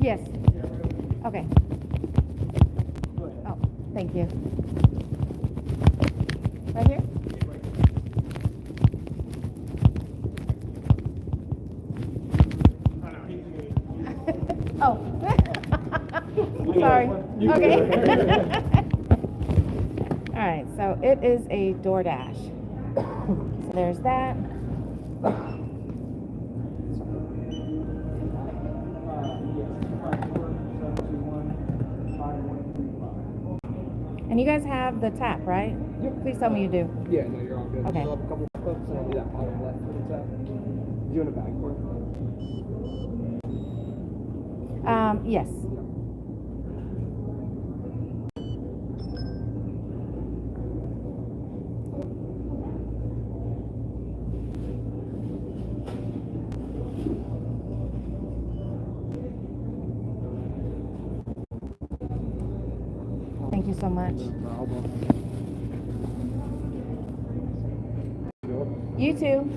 Yes. Okay. Oh, thank you. Right here? Oh. Sorry. Okay. All right, so it is a DoorDash. So there's that. And you guys have the tap, right? Yep. Please tell me you do. Yeah, no, you're all good. Okay. Fill up a couple of clips and I'll do that bottom left for the tap. You in a bag for it? Yes. Thank you so much. You too.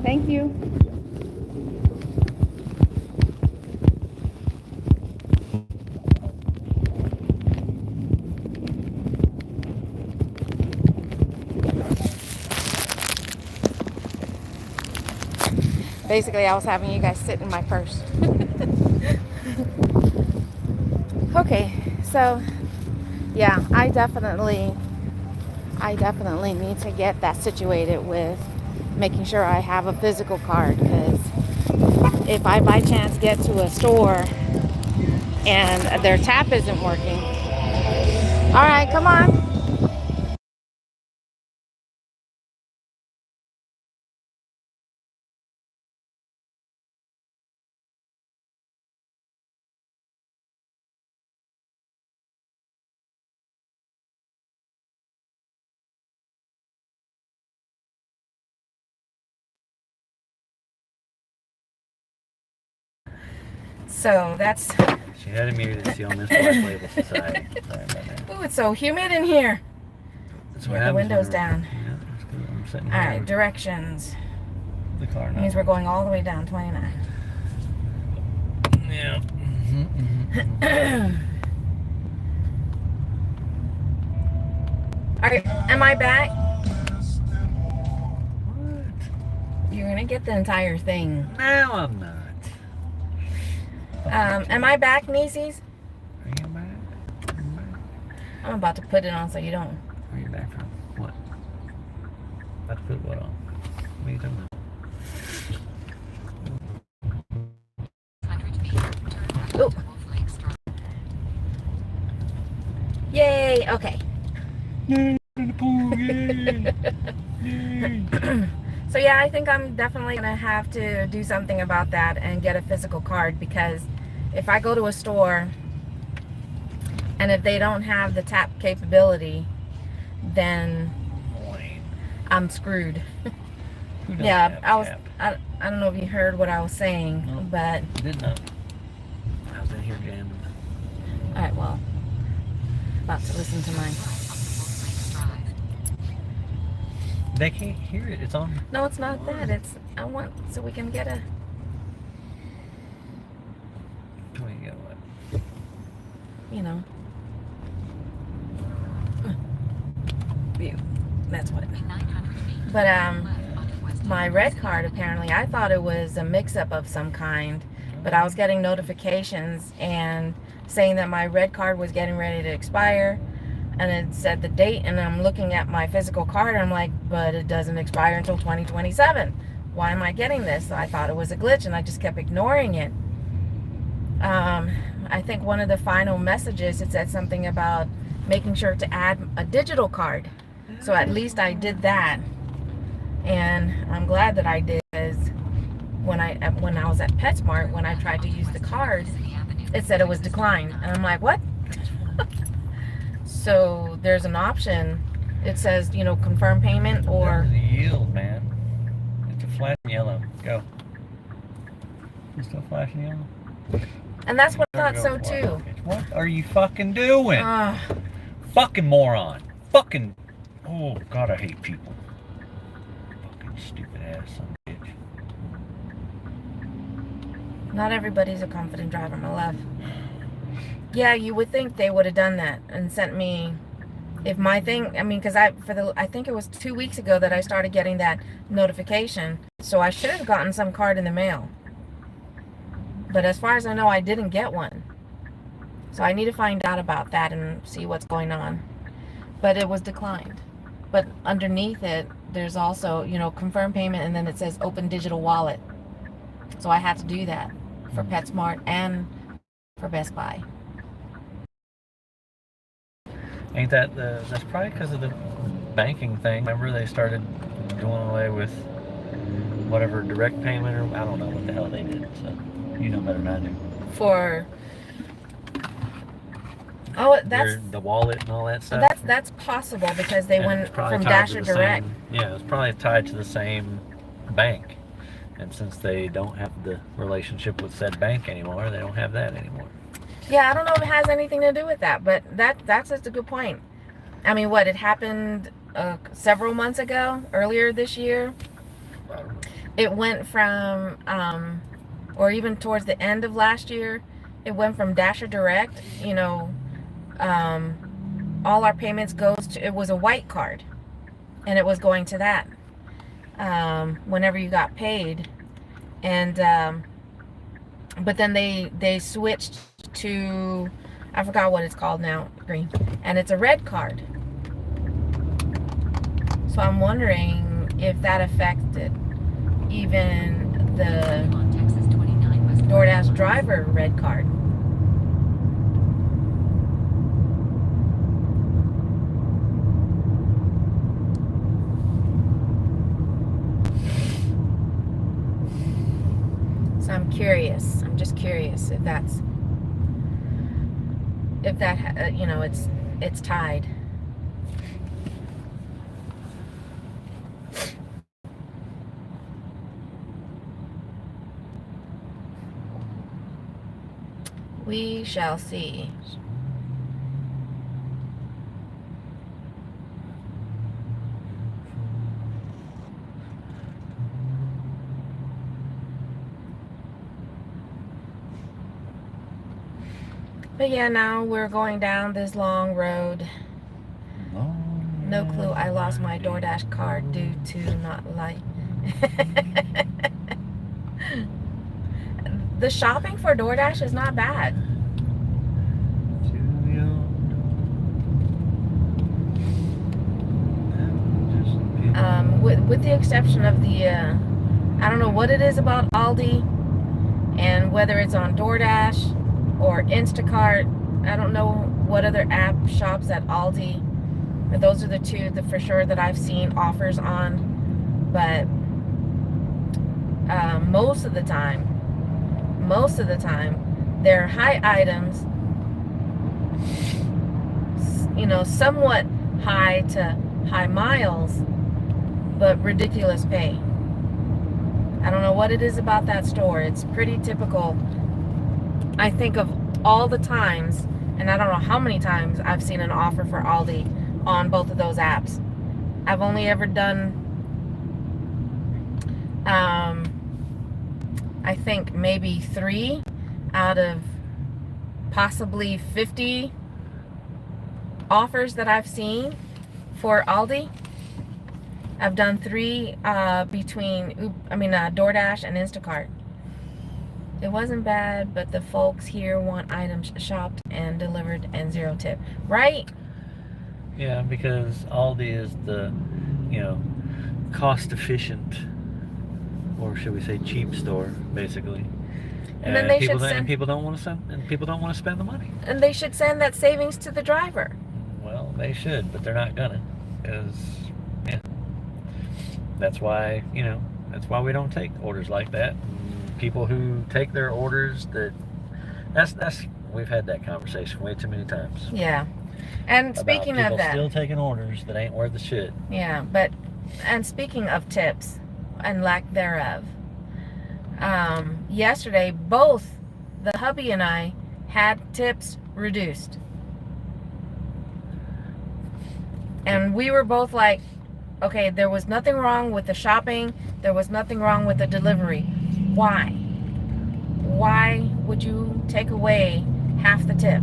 Thank you. Basically, I was having you guys sit in my purse. Okay, so yeah, I definitely need to get that situated with making sure I have a physical card, because if I by chance get to a store and their tap isn't working. All right, come on. So that's, She had immunity on this Black Label Society. Sorry about that. ooh, it's so humid in here. That's Yeah, what the happens windows when down. Yeah, that's good. I'm sitting All here right, with directions. the car now. Means we're going all the way down 29. Yeah. All right, am I back? You're gonna get the entire thing. No, I'm not. Am I back, Nieces? Are you back? Are you back? I'm about to put it on so you don't. Are you back from what? About to put what on? What are you talking about? 100 feet. Turn left Ooh. onto Wolf Lakes Drive. Yay! Okay. Yay, in the pool, yay! Yay! So yeah, I think I'm definitely gonna have to do something about that and get a physical card, because if I go to a store and if they don't have the tap capability, then I'm screwed. Who doesn't Yeah, have tap? I don't know if you heard what I was saying, No. but Did not. I was in here jamming. all right, well, about to listen to mine. Wolf Lakes Drive. They can't hear it. It's on. No, it's not that. It's I want so we can get a. What do you got? What? You know. View. That's what. In 900 feet. But Left onto West my red card, apparently, I thought it was a mix-up of some kind, but I was getting notifications and saying that my red card was getting ready to expire, and it said the date, and I'm looking at my physical card, and I'm like, but it doesn't expire until 2027. Why am I getting this? So I thought it was a glitch, and I just kept ignoring it. I think one of the final messages, it said something about making sure to add a digital card. So at least I did that, and I'm glad that I did, because when I was at PetSmart, when I tried to use the card, it said it was declined, and I'm like, what? So there's an option. It says, you know, confirm payment or. There's a yield, man. It's a flashing yellow. Go. It's still flashing yellow. And that's what I thought Go so for it. too. What are you fucking doing? Ugh. Fucking moron. Fucking. Oh, God, I hate people. Fucking stupid ass son of a bitch. Not everybody's a confident driver, my love. Yeah, you would think they would have done that and sent me, if my thing, I mean, because I think it was 2 weeks ago that I started getting that notification, so I should have gotten some card in the mail. But as far as I know, I didn't get one. So I need to find out about that and see what's going on. But it was declined. But underneath it, there's also, you know, confirm payment, and then it says open digital wallet. So I had to do that for PetSmart and for Best Buy. Ain't that that's probably because of the banking thing. Remember they started doing away with whatever direct payment, or I don't know what the hell they did. So you know better than I do. For that's The wallet and all that stuff. that's possible, because they And went it's probably from tied to Dasher the Direct. Yeah, it's probably tied to the same bank. And since they don't have the relationship with said bank anymore, they don't have that anymore. Yeah, I don't know if it has anything to do with that, but that's just a good point. I mean, what, it happened several months ago, earlier this year. I don't know. It went from, or even towards the end of last year, it went from Dasher Direct, you know, all our payments goes to, it was a white card, and it was going to that whenever you got paid. And but then they switched to, I forgot what it's called now, green, and it's a red card. So I'm wondering if that affected even the on Texas 29 West DoorDash driver red card. So I'm curious. I'm just curious if that, you know, it's tied. We shall see. But yeah, now we're going down this long road. No clue. I lost my DoorDash card due to not The shopping for DoorDash is not bad. With the exception of the, I don't know what it is about Aldi, and whether it's on DoorDash or Instacart. I don't know what other app shops at Aldi, but those are the two that for sure that I've seen offers on. But most of the time, they're high items, you know, somewhat high to high miles, but ridiculous pay. I don't know what it is about that store. It's pretty typical. I think of all the times, and I don't know how many times I've seen an offer for Aldi on both of those apps. I've only ever done, I think maybe 3 out of possibly 50 offers that I've seen for Aldi. I've done 3 between DoorDash and Instacart. It wasn't bad, but the folks here want items shopped and delivered and 0 tip. Right? Yeah, because Aldi is the, cost efficient, or should we say cheap store, basically. And then they people should and people don't want to spend the money. And they should send that savings to the driver. Well, they should, but they're not gonna, because that's why we don't take orders like that. People who take their orders, that's we've had that conversation way too many times. Yeah. And speaking about of that, still taking orders that ain't worth the shit. yeah, and speaking of tips and lack thereof, yesterday both the hubby and I had tips reduced, and we were both like, okay, there was nothing wrong with the shopping, there was nothing wrong with the delivery. Why would you take away half the tip?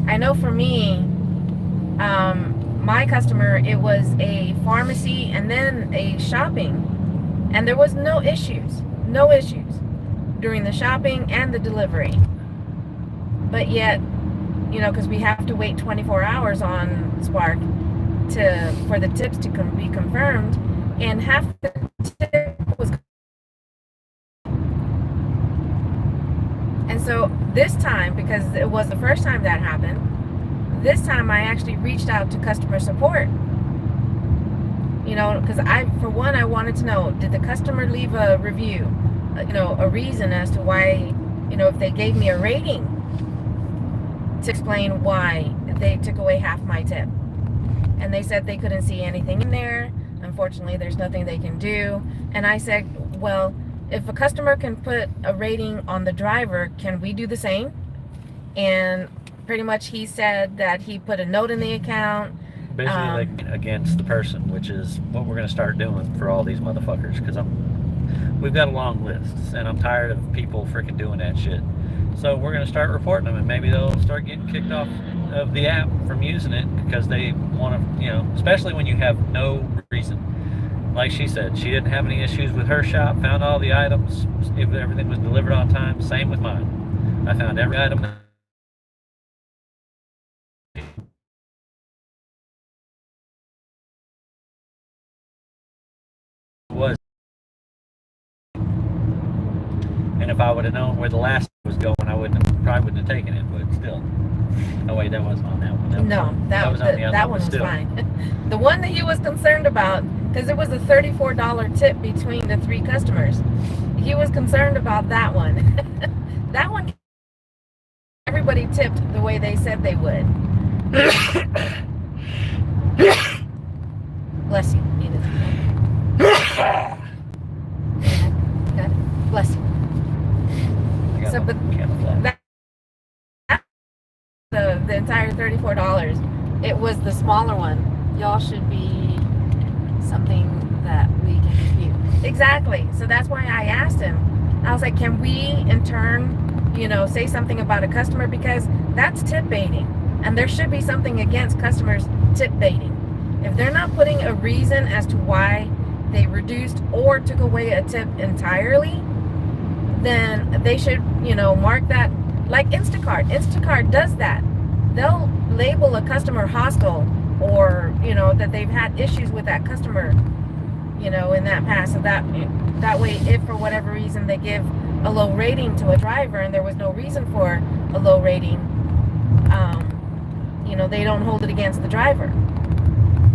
I know for me, my customer, it was a pharmacy and then a shopping, and there was no issues during the shopping and the delivery. But yet, because we have to wait 24 hours on Spark for the tips to be confirmed, and half the tip was. And so this time, because it was the first time that happened, this time I actually reached out to customer support. Because I wanted to know, did the customer leave a review? A reason as to why, if they gave me a rating to explain why they took away half my tip. And they said they couldn't see anything in there. Unfortunately, there's nothing they can do. And I said, well, if a customer can put a rating on the driver, can we do the same? And pretty much he said that he put a note in the account. Basically, against the person, which is what we're going to start doing for all these motherfuckers, because we've got a long list, and I'm tired of people freaking doing that shit. So we're going to start reporting them, and maybe they'll start getting kicked off of the app from using it because they want to, especially when you have no reason. Like she said, she didn't have any issues with her shop, found all the items, everything was delivered on time. Same with mine. I found every item was. And if I would have known where the last was going, I probably wouldn't have taken it, but still. Oh wait, that wasn't on that one. That was on the other that one was fine. The one that he was concerned about, because it was a $34 tip between the 3 customers. He was concerned about that one. That one, everybody tipped the way they said they would. Bless you, Edith. Got it. Bless you. So, but the entire $34, it was the smaller one. Y'all should be something that we can review. Exactly. So that's why I asked him. I was like, can we in turn, say something about a customer, because that's tip baiting, and there should be something against customers tip baiting. If they're not putting a reason as to why they reduced or took away a tip entirely, then they should, mark that like Instacart. Instacart does that. They'll label a customer hostile, or, that they've had issues with that customer, in that past. So that way, if for whatever reason they give a low rating to a driver and there was no reason for a low rating, they don't hold it against the driver.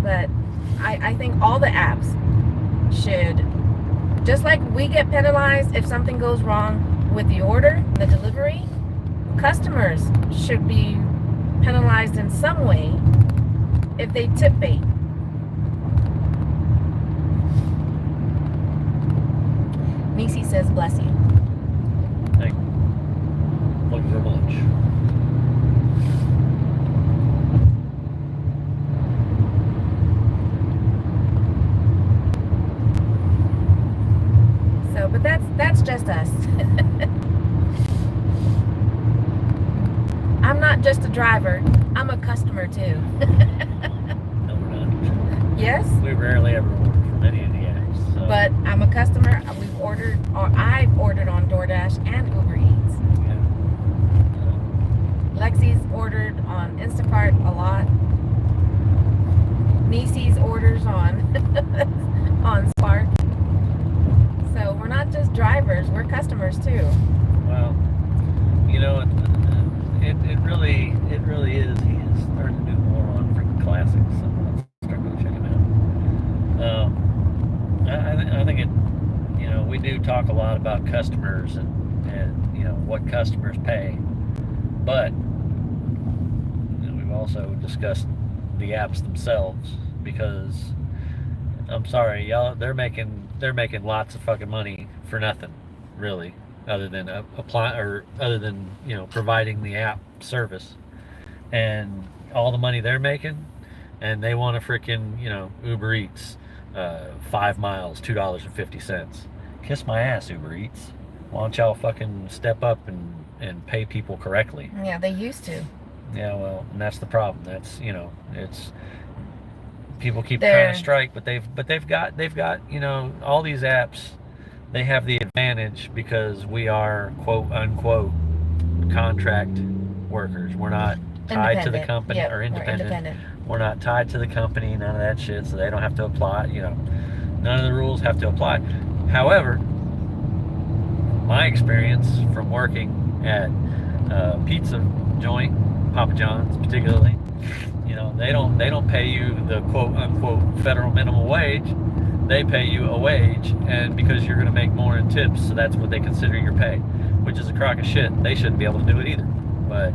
But I think all the apps should, just like we get penalized if something goes wrong with the order, the delivery, customers should be penalized in some way if they tip bait. Nisi says, bless you. Thank you very much. So, but that's just us. I'm not just a driver. I'm a customer too. No, we're not. Yes, We rarely ever order from any of the apps. So, but I'm a customer. I've ordered on DoorDash and Uber Eats. yeah. Lexi's ordered on Instacart a lot. Nisi's orders on on Spark. So we're not just drivers, we're customers too. Well, it really is. He is starting to do more on freaking classics. So let's start going check him out. I think it. We do talk a lot about customers and what customers pay, but we've also discussed the apps themselves, because I'm sorry, y'all, they're making lots of fucking money for nothing, really, other than providing the app service, and all the money they're making, and they want to freaking Uber Eats, 5 miles, $2.50. Kiss my ass, Uber Eats. Why don't y'all fucking step up and pay people correctly? Yeah, they used to. Yeah, well, and that's the problem. That's it's people keep They're- trying to strike, but they've got all these apps. They have the advantage because we are quote unquote contract workers. We're not tied to the Independent. company, Yep, or we're independent. We're not tied to the company, none of that shit, so they don't have to apply. None of the rules have to apply. However, my experience from working at pizza joint, Papa John's particularly, they don't pay you the quote unquote federal minimum wage. They pay you a wage, and because you're going to make more in tips, so that's what they consider your pay, which is a crock of shit. They shouldn't be able to do it either. But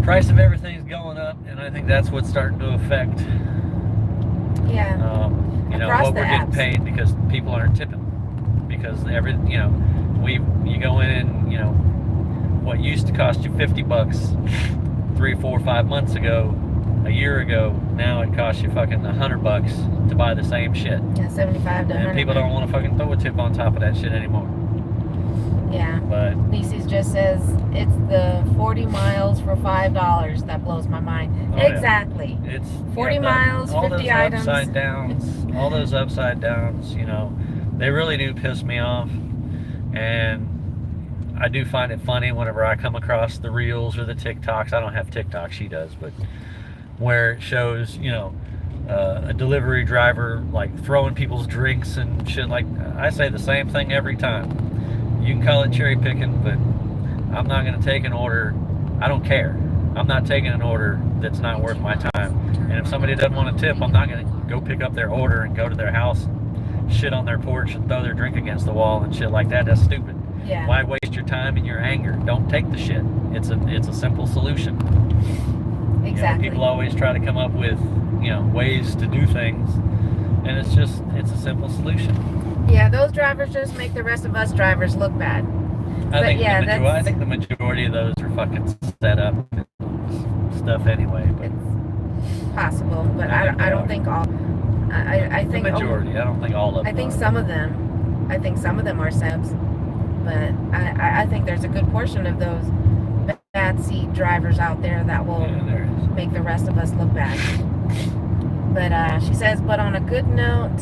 price of everything's going up, and I think that's what's starting to affect Yeah. Across what the we're getting apps. paid, because people aren't tipping, because you go in and what used to cost you $50 3, 4, 5 months ago, a year ago, now it costs you fucking $100 to buy the same shit, Yeah, 75 to 100. and people don't want to fucking throw a tip on top of that shit anymore. Yeah. But Nisi's just says it's the 40 miles for $5 that blows my mind. Oh, yeah. Exactly. it's 40 miles, all 50 those items. upside downs, all those upside downs, they really do piss me off. And I do find it funny whenever I come across the reels or the TikToks. I don't have TikTok, she does, but where it shows, a delivery driver like throwing people's drinks and shit. Like, I say the same thing every time. You can call it cherry picking, but I'm not going to take an order. I don't care. I'm not taking an order that's not worth my time. And if somebody doesn't want a tip, I'm not going to go pick up their order and go to their house and shit on their porch and throw their drink against the wall and shit like that. That's stupid. Yeah. Why waste your time and your anger? Don't take the shit. It's a simple solution. Exactly. People always try to come up with ways to do things, and it's a simple solution. Yeah, those drivers just make the rest of us drivers look bad. I But think the majority of those are fucking set up and stuff anyway. But It's possible, but I think I they don't are. think all. I the think majority. I don't think all of them. I think are. some of them. I think some of them are subs, but I think there's a good portion of those bad seat drivers out there that will Yeah, there is. make the rest of us look bad. But she says, but on a good note,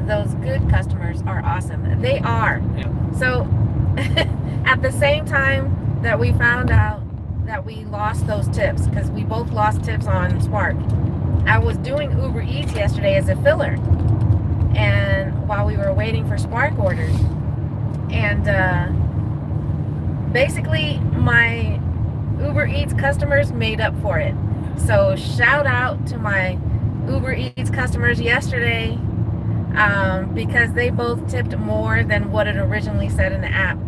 those good customers are awesome. They are. Yeah. So at the same time that we found out that we lost those tips, because we both lost tips on Spark, I was doing Uber Eats yesterday as a filler, and while we were waiting for Spark orders, and basically my Uber Eats customers made up for it. So shout out to my Uber Eats customers yesterday, because they both tipped more than what it originally said in the app.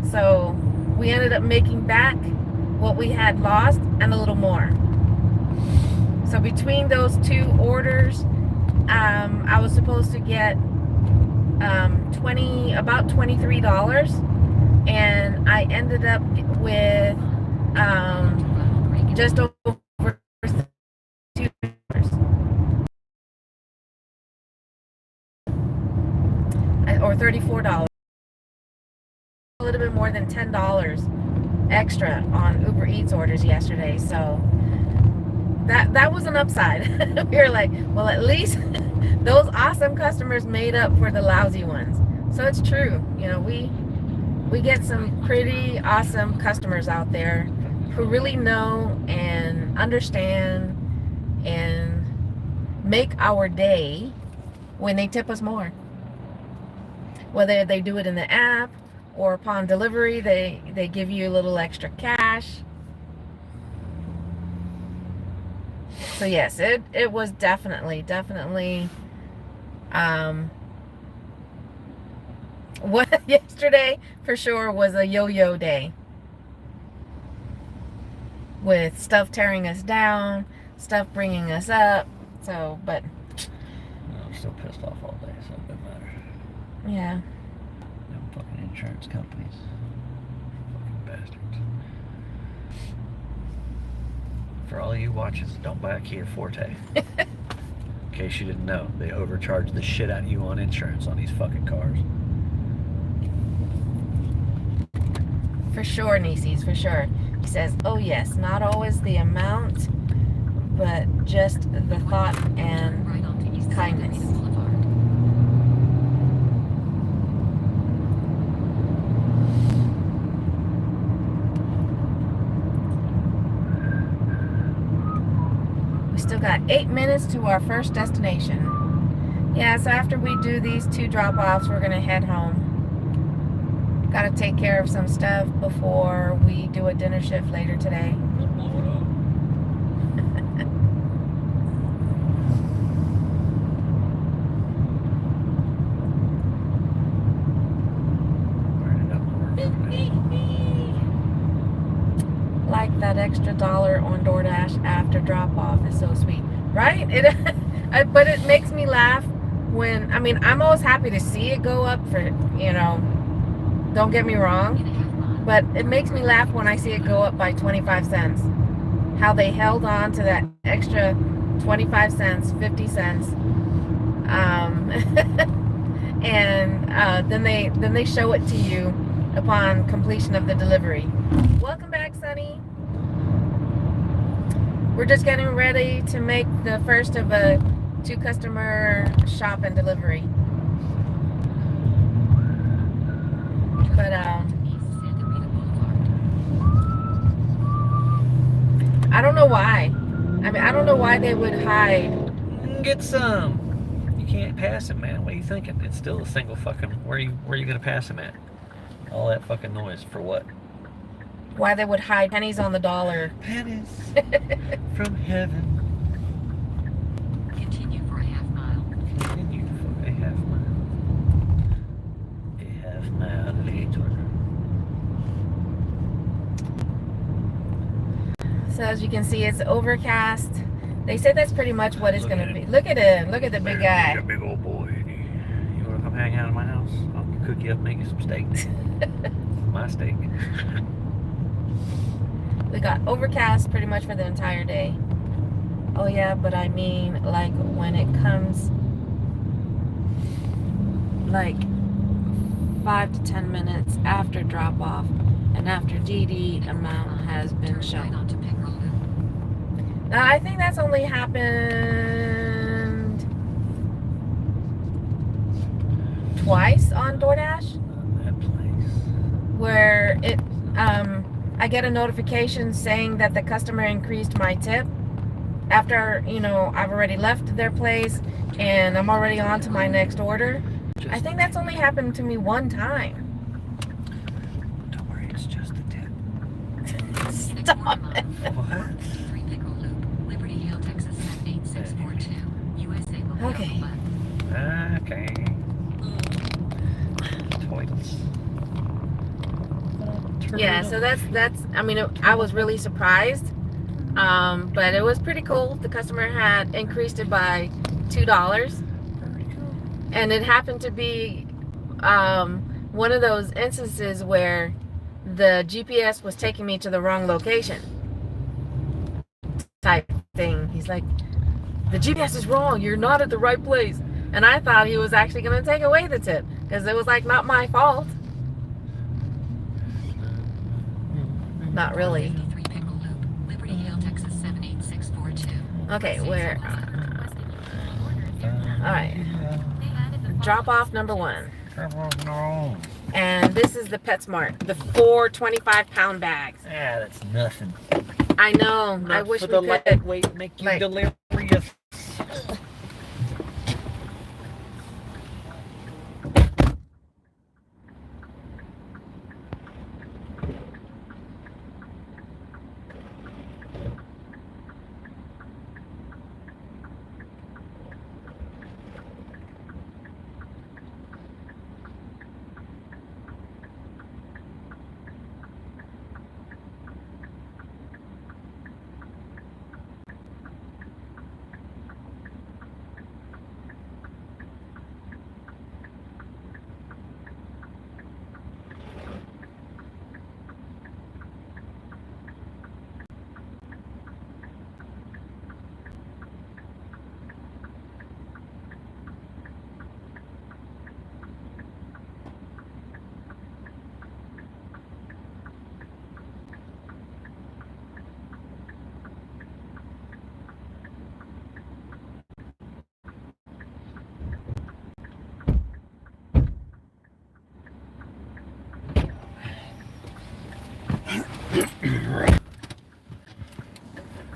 So we ended up making back what we had lost and a little more. So between those two orders, I was supposed to get about $23, and I ended up with just over $2. Or $34. A little bit more than $10 extra on Uber Eats orders yesterday. So that was an upside. We were like, well, at least those awesome customers made up for the lousy ones. So it's true. You know, we get some pretty awesome customers out there who really know and understand and make our day when they tip us more. Whether they do it in the app or upon delivery, they give you a little extra cash. So yes, it was definitely what yesterday for sure was a yo-yo day, with stuff tearing us down, stuff bringing us up. So, but I'm still pissed off all day, so it doesn't matter. yeah. Them fucking insurance companies. Fucking bastards. For all you watchers, don't buy a Kia Forte. In case you didn't know, they overcharge the shit out of you on insurance on these fucking cars. For sure, Nieces, for sure. He says, oh yes, not always the amount, but just the thought and Right onto East kindness. Santa Anita Boulevard. We still got 8 minutes to our first destination. Yeah, so after we do these 2 drop-offs, we're gonna head home. Gotta take care of some stuff before we do a dinner shift later today. Like that extra $1 on DoorDash after drop-off is so sweet, right? But it makes me laugh when, I mean, I'm always happy to see it go up for, you know, don't get me wrong, but it makes me laugh when I see it go up by 25 cents. How they held on to that extra 25 cents, 50 cents, and then they show it to you upon completion of the delivery. Welcome back, Sunny. We're just getting ready to make the first of a 2 customer shop and delivery. But East Santa Anita Boulevard. I don't know why. I mean, I don't know why they would hide. Get some. You can't pass it, man. What are you thinking? It's still a single fucking. Where are you gonna pass him at? All that fucking noise for what? Why they would hide pennies on the dollar. Pennies from heaven. Continue for a half mile. Continue for a half mile. A half mile later. So as you can see, it's overcast. They said that's pretty much what it's gonna be. Look at him. Look at the big guy. You're a big old boy. You wanna come hang out at my house? I'll cook you up, make you some steaks. My steak. We got overcast pretty much for the entire day. Oh yeah, but I mean, like when it comes like 5 to 10 minutes after drop off and after DD amount has been Right shown. onto Pink Road. Now I think that's only happened twice on DoorDash That place. where I get a notification saying that the customer increased my tip after, I've already left their place and I'm already on to my next order. I think that's only happened to me one time. Don't worry, it's just a tip. Stop it. What? Okay. Okay. Toilets. Yeah, so that's I was really surprised. But it was pretty cool. The customer had increased it by $2. And it happened to be one of those instances where the GPS was taking me to the wrong location type thing. He's like, the GPS is wrong. You're not at the right place. And I thought he was actually going to take away the tip because it was like not my fault. Not really. Okay, where? All right. Drop off number 1. No. And this is the PetSmart, the 4 25-pound bags. Yeah, that's nothing. I know. I wish for we the could. lightweight, make you Like- delirious.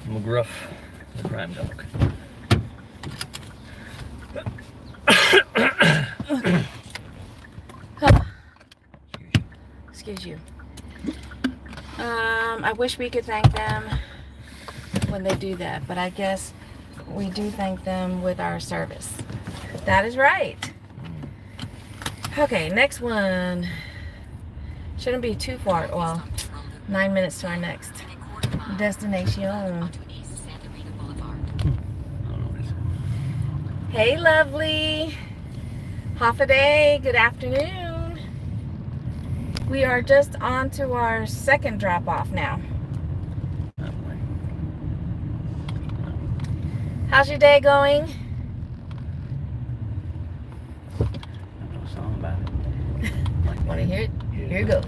McGruff, the crime dog. Excuse you. I wish we could thank them when they do that, but I guess we do thank them with our service. That is right. Okay, next one. Shouldn't be too far. Well, 9 minutes to our next destination. Hey, lovely. Half a day. Good afternoon. We are just on to our second drop off now. How's your day going? I know a song about it. Want to hear it? Here it goes.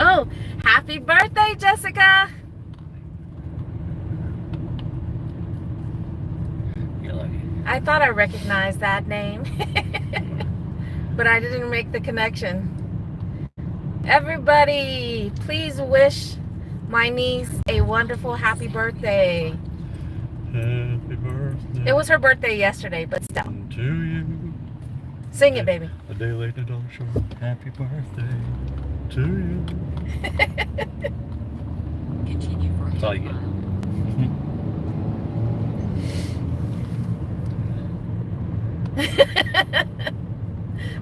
Oh, happy birthday, Jessica! You're lucky. I thought I recognized that name, but I didn't make the connection. Everybody, please wish my niece a wonderful happy birthday. Happy birthday. It was her birthday yesterday, but still. To you. Sing it, baby. A day late and a dollar short. Happy birthday to you. That's all you get.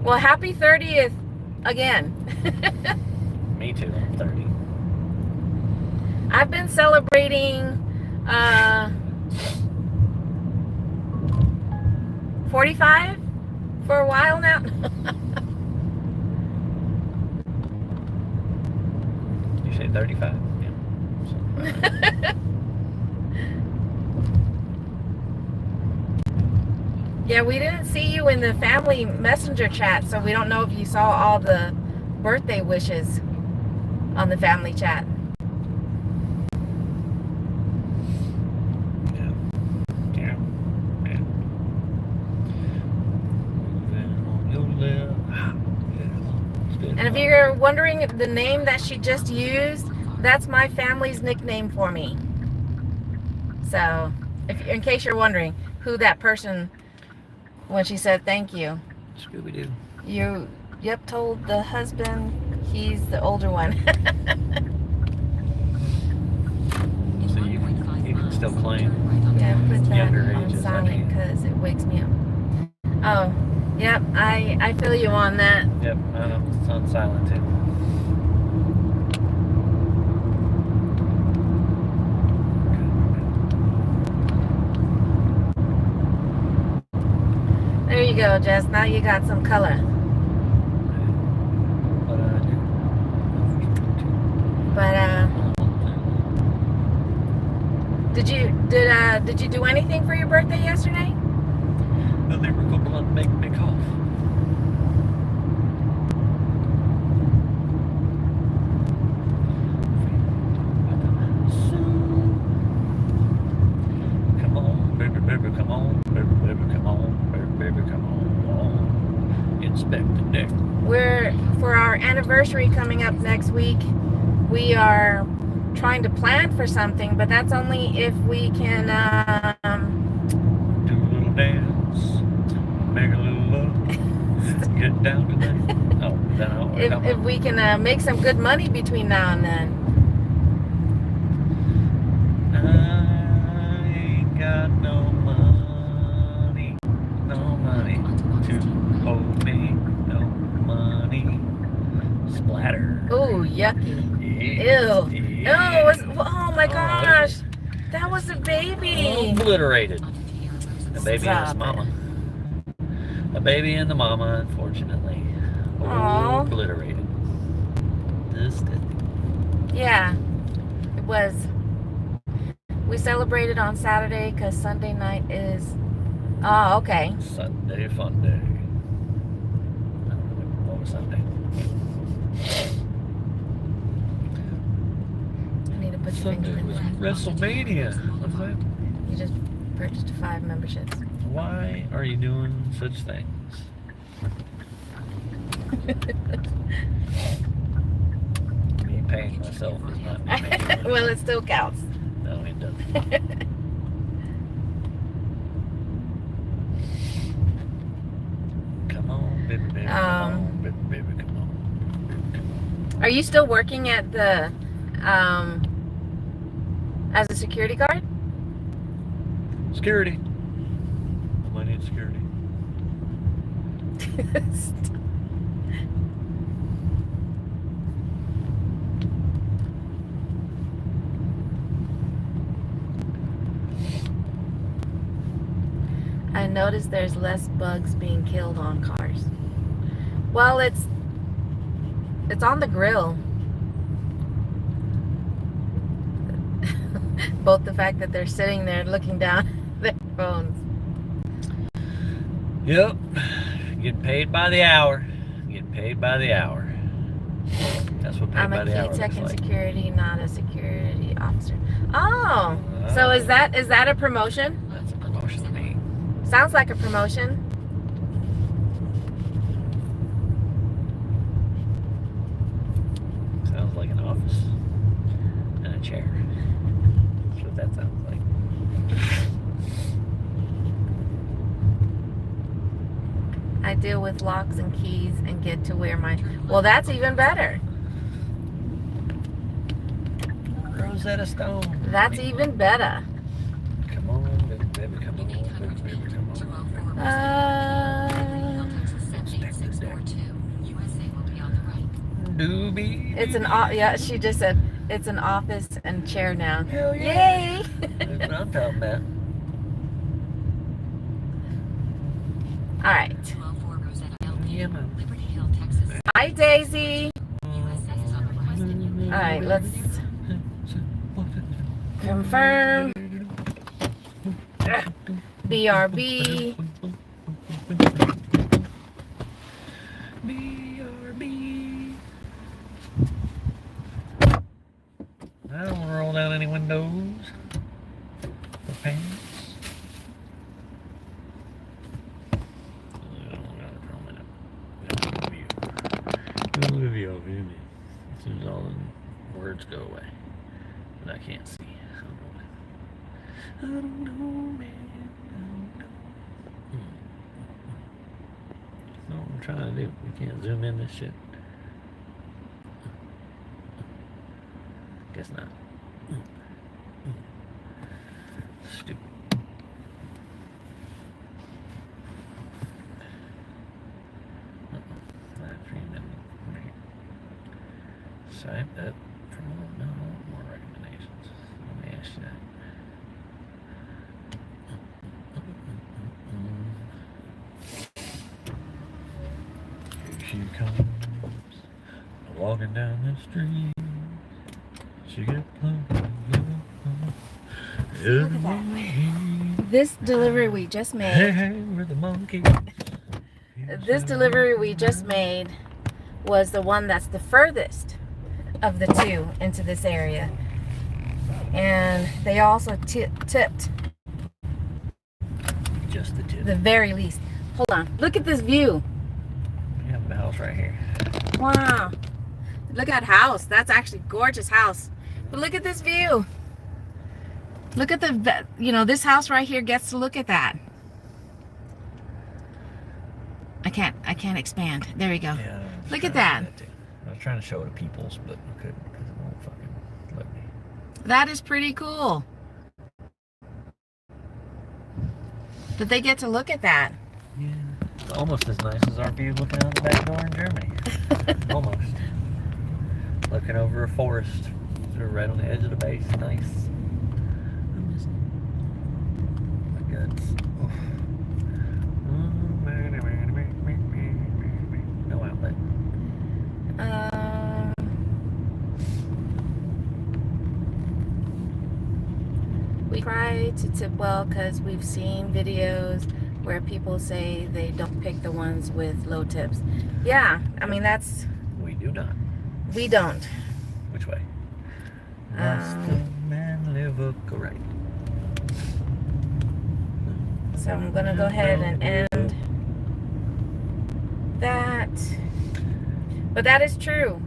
Well, happy 30th again. Me too, I'm 30. I've been celebrating 45 for a while now. You say 35? Yeah. Yeah, we didn't see you in the family messenger chat, so we don't know if you saw all the birthday wishes on the family chat. Yeah. wondering if the name that she just used, that's my family's nickname for me. So, in case you're wondering who that person, when she said thank you, Scooby-Doo. you, yep, told the husband he's the older one. So you can still claim Yeah, put that younger on ages. I silent mean, because it wakes me up. Oh, yep, I feel you on that. yep, I know. It's on silent too. There you go, Jess. Now you got some color. But did you do anything for your birthday yesterday? No, they were going to make me cough. Come on, baby, baby, come on, baby, baby, come on, baby, baby, come on. Inspect the deck. We're for our anniversary coming up next week. We are trying to plan for something, but that's only if we can Do a little dance, make a little love, get down to that. Oh, then I'll if we can make some good money between now and then. I ain't got no money to hold me, no money. Splatter. Ooh, yucky. Yeah. Ew. Yeah. Oh my gosh. That was a baby. Obliterated. The baby and Stop his it. mama. A baby and the mama, unfortunately. Aw. Obliterated. This did. Yeah, it was. We celebrated on Saturday because Sunday night is. Oh, okay. Sunday fun day. I don't know what was Sunday. I need to put your Sunday finger in was there. WrestleMania. What's that? You just purchased 5 memberships. Why are you doing such things? Me paying myself is not me making money. Well, it still counts. No, it doesn't. Come on, baby, baby, come on, baby, baby, come on. Are you still working at the as a security guard? Security. I need security. I noticed there's less bugs being killed on cars. Well, it's on the grill. Both the fact that they're sitting there looking down their phones. Yep. Getting paid by the hour. Getting paid by the hour. That's what paid I'm by a the hour key tech looks in like. security, not a security officer. Oh, so is that a promotion? That's a promotion to me. Sounds like a promotion. Sounds like an office and a chair. That's what that sounds like. I deal with locks and keys and get to where my... Well, that's even better. Rosetta Stone. That's even better. Come on, baby, baby, come on, baby, baby, come on. Doobie. It's an... Yeah, she just said it's an office and chair now. Hell yeah. Yay! That's what I'm talking about. All right. Yeah, man. Hi, Daisy. All right, let's confirm. BRB. BRB. I don't want to roll down any windows or pants. Olivia. view me. As soon as all the words go away. And I can't see. I don't know, man. I don't know. That's what I'm trying to do. We can't zoom in this shit. Guess not. Stupid. Save that for more recommendations. Let me ask you that. Here she comes, walking down the street. She got Look at that. This delivery we just made. Hey, we're the monkeys. This delivery we just made was the one that's the furthest of the two into this area, and they also tipped Just the tip. the very least. Hold on, look at this view. We have the house right here. Wow, look at that house. That's actually a gorgeous house, but look at this view. Look at the, this house right here gets to look at that. I can't expand. There we go. Yeah, Look at that. I was trying to show it to people's, but I couldn't because it won't fucking let me. That is pretty cool that they get to look at that. Yeah. It's almost as nice as our view looking out the back door in Germany. Almost. Looking over a forest. Sort of right on the edge of the base. Nice. I'm just... My guts. Oof. No outlet. We try to tip well because we've seen videos where people say they don't pick the ones with low tips. Yeah, I mean We do not. we don't. Which way? Must the man live right? So I'm gonna go ahead and end that. But that is true.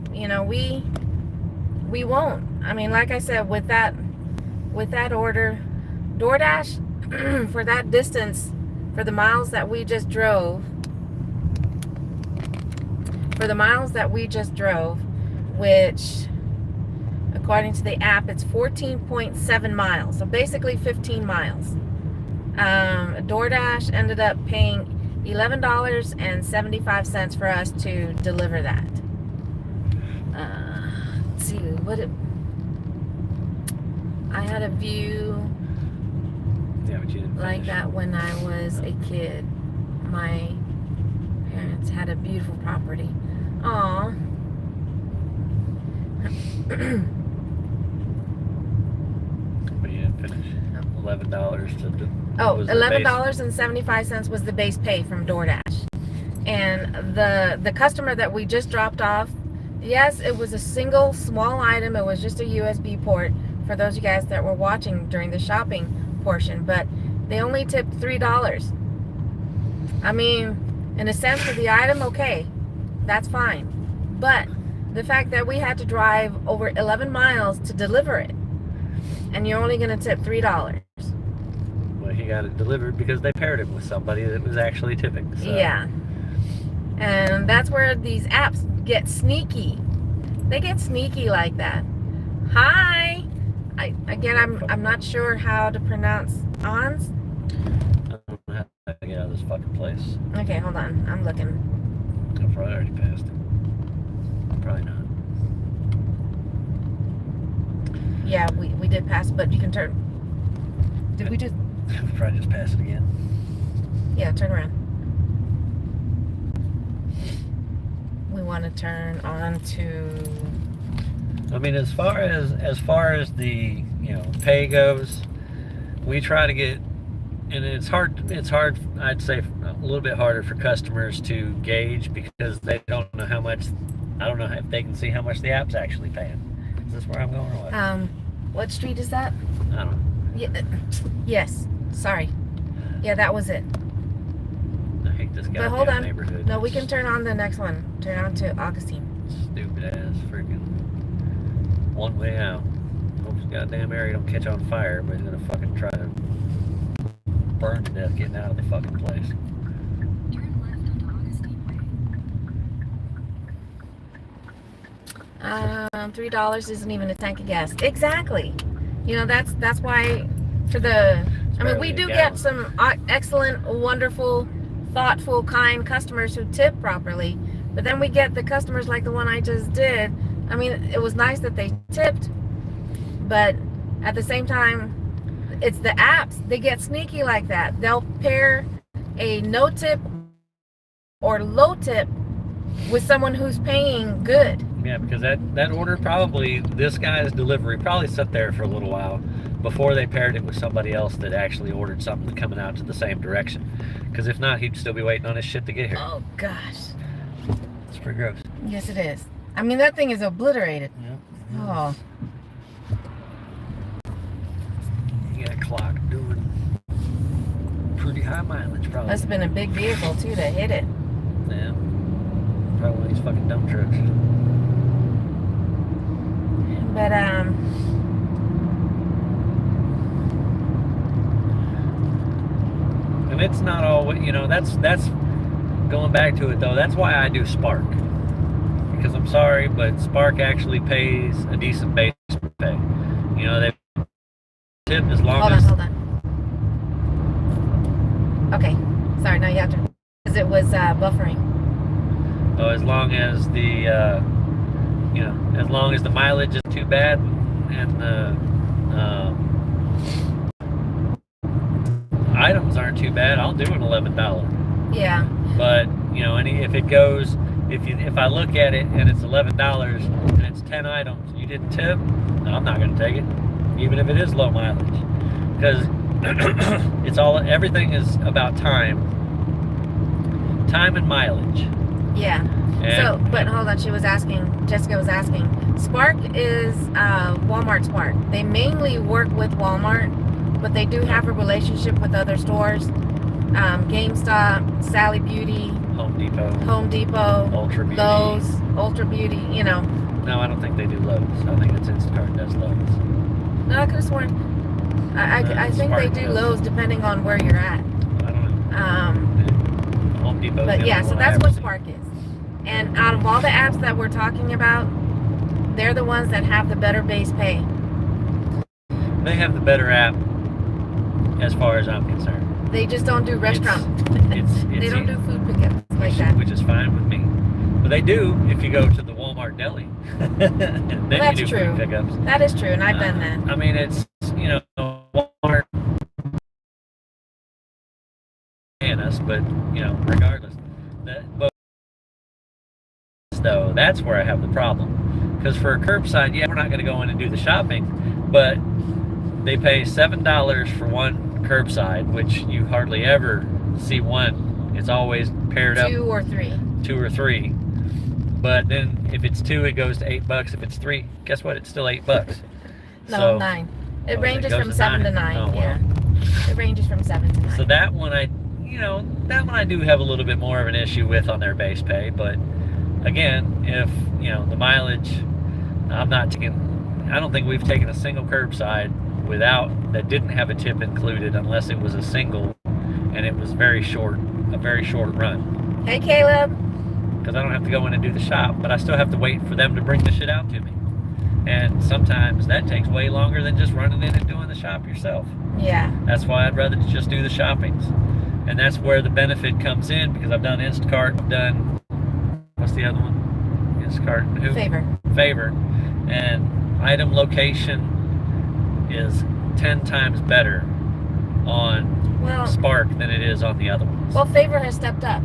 We won't. I mean, like I said, with that order, DoorDash for that distance, for the miles that we just drove, which according to the app it's 14.7 miles, so basically 15 miles. DoorDash ended up paying $11.75 for us to deliver that. Let's see I had a view Yeah, but you didn't like finish. that when I was a kid. My parents had a beautiful property. Aw. But you didn't finish. $11 to do. Oh, was the base? $11.75 was the base pay from DoorDash. And the customer that we just dropped off, yes, it was a single small item. It was just a USB port for those of you guys that were watching during the shopping portion, but they only tipped $3. I mean, in a sense for the item, okay, that's fine. But the fact that we had to drive over 11 miles to deliver it, and you're only going to tip $3. Well, he got it delivered because they paired him with somebody that was actually tipping. So. Yeah. And that's where these apps get sneaky. They get sneaky like that. Hi. I'm not sure how to pronounce Ons. I don't know how to get out of this fucking place. Okay, hold on. I'm looking. I've probably already passed it. Probably not. Yeah, we did pass, but you can turn. Did we just? We'll probably just pass it again. Yeah, turn around. We want to turn on to. I mean, as far as the pay goes, we try to get, and it's hard. I'd say a little bit harder for customers to gauge because they don't know how much. I don't know if they can see how much the app's actually paying. Is this where I'm going or what? What street is that? I don't know. Yeah. Yes. Sorry. Yeah, that was it. I hate this But hold goddamn on. neighborhood. No, we can turn on the next one. Turn on to Augustine. Stupid ass freaking one way out. Hope this goddamn area don't catch on fire, but he's gonna fucking try to burn to death getting out of the fucking place. Turn left onto Augustine Way. $3 isn't even a tank of gas. Exactly. You know, that's why for the, I mean, we barely a do gallon. get some excellent, wonderful, thoughtful, kind customers who tip properly. But then we get the customers like the one I just did. I mean, it was nice that they tipped, but at the same time, it's the apps. They get sneaky like that. They'll pair a no tip or low tip with someone who's paying good. Yeah, because that order probably, this guy's delivery probably sat there for a little while before they paired it with somebody else that actually ordered something coming out to the same direction. Because if not, he'd still be waiting on his shit to get here. Oh gosh. It's pretty gross. Yes, it is. I mean, that thing is obliterated. Yeah. Oh. You got a clock doing pretty high mileage, probably. Must have been a big vehicle too to hit it. Yeah. Probably one of these fucking dump trucks. But And it's not all, you know, that's going back to it though, that's why I do Spark. Because I'm sorry, but Spark actually pays a decent base pay. You know, they tip as long as... hold on. Okay. Sorry, now you have to, because it was buffering. So as long as the, you know, as long as the mileage is too bad and the items aren't too bad, I'll do an $11. Yeah. But you know, if it goes, if I look at it and it's $11 and it's 10 items, you didn't tip, no, I'm not going to take it, even if it is low mileage, because it's all, everything is about time and mileage. Yeah. And, So, but hold on, Jessica was asking. Spark is Walmart Spark. They mainly work with Walmart, but they do have a relationship with other stores. GameStop, Sally Beauty, Home Depot, Ultra Beauty, Lowe's, Ultra Beauty, you know. No, I don't think they do Lowe's. I think it's Instacart does Lowe's. No, I could have sworn. I think they Spark do does. Lowe's depending on where you're at. I don't know. Home Depot. But yeah, so that's what Spark is. And out of all the apps that we're talking about, they're the ones that have the better base pay. They have the better app, as far as I'm concerned. They just don't do restaurant. They don't do food pickups like that. Which is fine with me. But they do if you go to the Walmart deli. And then That's you do true. food pickups. That is true, and I've done that. I mean, it's, you know, Walmart and us, but, you know, regardless. But though, that's where I have the problem. Because for a curbside, yeah, we're not going to go in and do the shopping, but they pay $7 for one curbside, which you hardly ever see one. It's always paired up 2 or 3. 2 or 3. But then if it's 2, it goes to $8. If it's 3, guess what? It's still $8. No, So, 9. It oh, ranges goes from 7 to 9. Oh, well. Yeah, it ranges from 7 to 9. So that one I do have a little bit more of an issue with on their base pay. But again, if, you know, the mileage, I don't think we've taken a single curbside that didn't have a tip included, unless it was a single and it was a very short run. Hey, Caleb. Because I don't have to go in and do the shop, but I still have to wait for them to bring the shit out to me. And sometimes that takes way longer than just running in and doing the shop yourself. Yeah. That's why I'd rather just do the shoppings. And that's where the benefit comes in, because I've done Instacart, I've done, what's the other one? Instacart, who? Favor. And item location is 10 times better on Spark than it is on the other ones. Well, Favor has stepped up.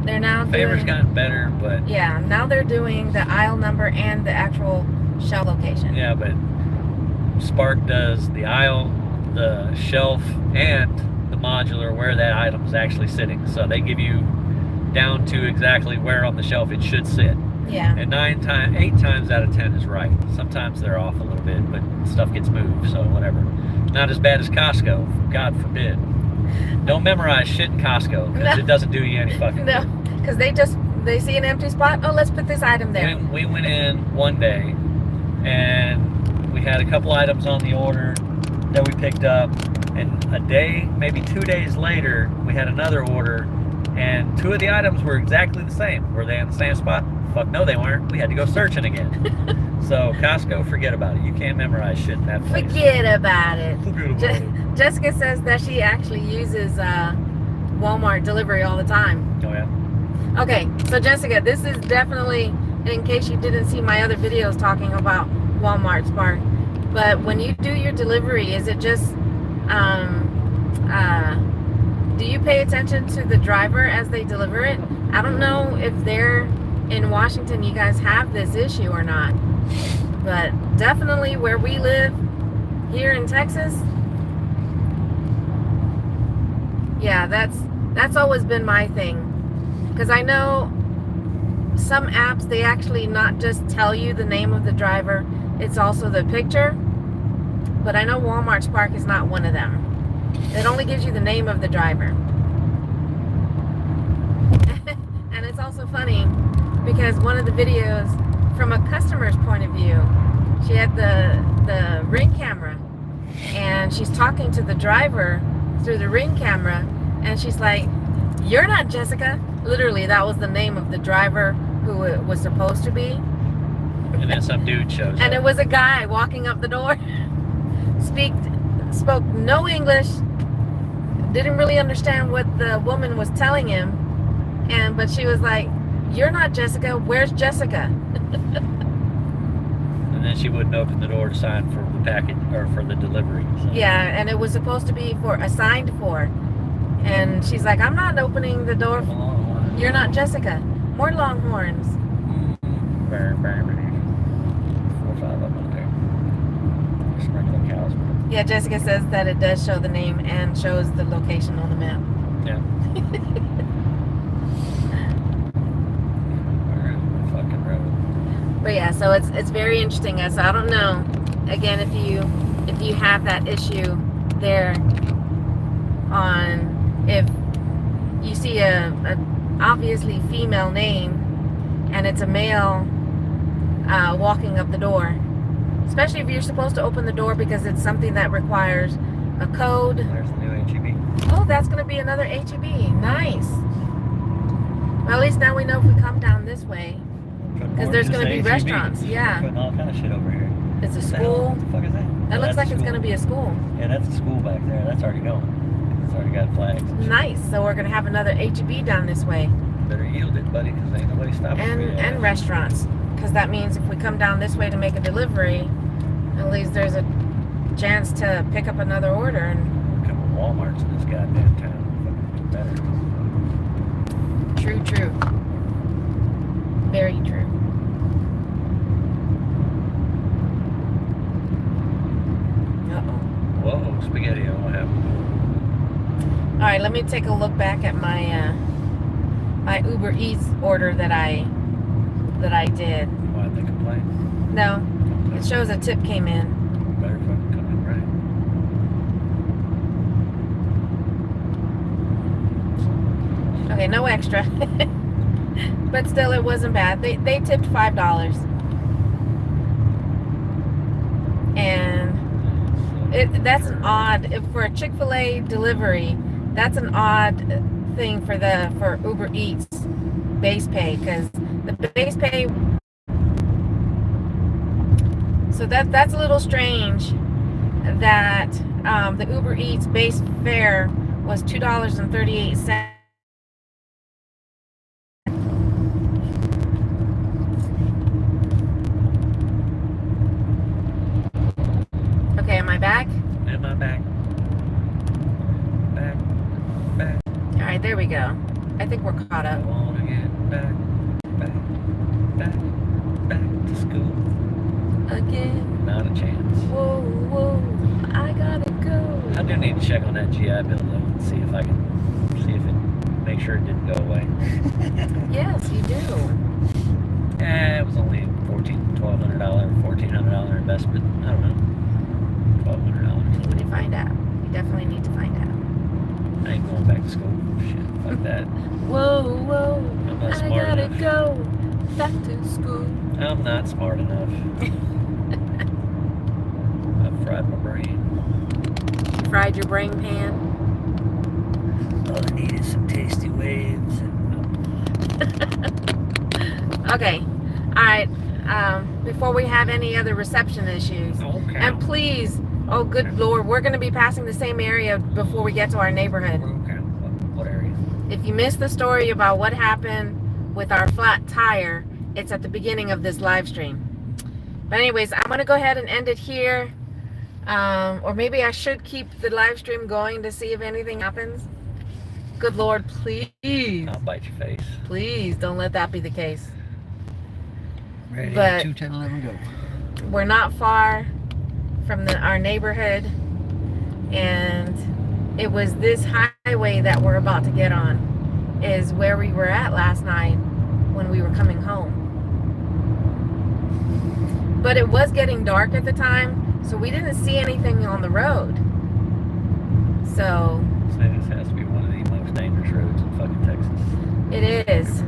They're now Favor's gotten better, but... Yeah, now they're doing the aisle number and the actual shelf location. Yeah, but Spark does the aisle, the shelf, and the modular where that item is actually sitting. So they give you down to exactly where on the shelf it should sit. Yeah. And 8 times out of 10 is right. Sometimes they're off a little bit, but stuff gets moved, so whatever. Not as bad as Costco, God forbid. Don't memorize shit in Costco, because it doesn't do you any fucking No, good. because they just They see an empty spot. Oh, let's put this item there. We went in one day, and we had a couple items on the order that we picked up. And a day, maybe 2 days later, we had another order, and 2 of the items were exactly the same. Were they in the same spot? Fuck no, they weren't. We had to go searching again. So Costco, forget about it. You can't memorize shit in that place. Forget about it. Forget about it. Jessica says that she actually uses Walmart delivery all the time. Oh yeah. Okay, so Jessica, this is definitely, in case you didn't see my other videos talking about Walmart Spark, but when you do your delivery, is it just, do you pay attention to the driver as they deliver it? I don't know if they're in Washington, you guys have this issue or not, but definitely where we live here in Texas, yeah, that's always been my thing. Because I know some apps, they actually not just tell you the name of the driver, it's also the picture. But I know Walmart Spark is not one of them. It only gives you the name of the driver. And it's also funny because one of the videos, from a customer's point of view, she had the Ring camera, and she's talking to the driver through the Ring camera, and she's like, "You're not Jessica." Literally, that was the name of the driver who it was supposed to be. And then some dude shows up. And it was a guy walking up the door. Spoke no English. Didn't really understand what the woman was telling him. But she was like, "You're not Jessica. Where's Jessica?" And then she wouldn't open the door to sign for the package or for the delivery. So. Yeah, and it was supposed to be assigned for. And she's like, "I'm not opening the door. You're not Jessica." More Longhorns. 4 or 5 up there. Just regular cows. Yeah, Jessica says that it does show the name and shows the location on the map. Yeah. Where is the fucking road? But yeah, so it's very interesting. So I don't know. Again, if you have that issue there on, if you see a obviously female name and it's a male walking up the door, especially if you're supposed to open the door because it's something that requires a code. There's the new HEB. Oh, that's going to be another HEB. Nice. Well, at least now we know if we come down this way, because there's going to be restaurants. Yeah. Putting all kind of shit over here. It's a What the hell? school. What the fuck is that? It looks like it's school. going to be a school. Yeah, that's a school back there. That's already going. It's already got flags. and shit. Nice. So we're going to have another HEB down this way. Better yield it, buddy, because ain't nobody stopping for you. And restaurants. Because that means if we come down this way to make a delivery, at least there's a chance to pick up another order. And A couple Walmarts in this goddamn town. Fucking better. true. Very true. Uh-oh. Whoa, spaghetti, what happened? All right, let me take a look back at my my Uber Eats order that I did. Why'd they complain? No, it shows a tip came in. Better fucking come in, right? Okay, no extra. But still, it wasn't bad. They tipped $5. And that's an odd, for a Chick-fil-A delivery, that's an odd thing for Uber Eats base pay, because the base pay, so that's a little strange that the Uber Eats base fare was $2.38. Okay, am I back? Am I back? Back. All right, there we go. I think we're caught I up. want to get back to school. Again. Not a chance. Whoa, I gotta go. I do need to check on that GI Bill though, and see if make sure it didn't go away. Yes, you do. It was only $1,400 investment. I don't know. $1,200. We need to find out. We definitely need to find out. I ain't going back to school. Shit, fuck that. Whoa. I'm not I smart gotta enough. go back to school. I'm not smart enough. I've fried my brain. Fried your brain pan. All I need is some tasty waves. Okay. All right. Before we have any other reception issues, Okay. and please, oh good Lord, we're going to be passing the same area before we get to our neighborhood. Okay. What area? If you missed the story about what happened with our flat tire, it's at the beginning of this live stream. But anyways, I'm going to go ahead and end it here. Or maybe I should keep the live stream going to see if anything happens. Good Lord, please. I'll bite your face. Please don't let that be the case. Ready? But 2, 10, 11, go. we're not far from our neighborhood, and it was this highway that we're about to get on is where we were at last night when we were coming home. But it was getting dark at the time, so we didn't see anything on the road. So This has to be one of the most dangerous roads in fucking Texas. it is.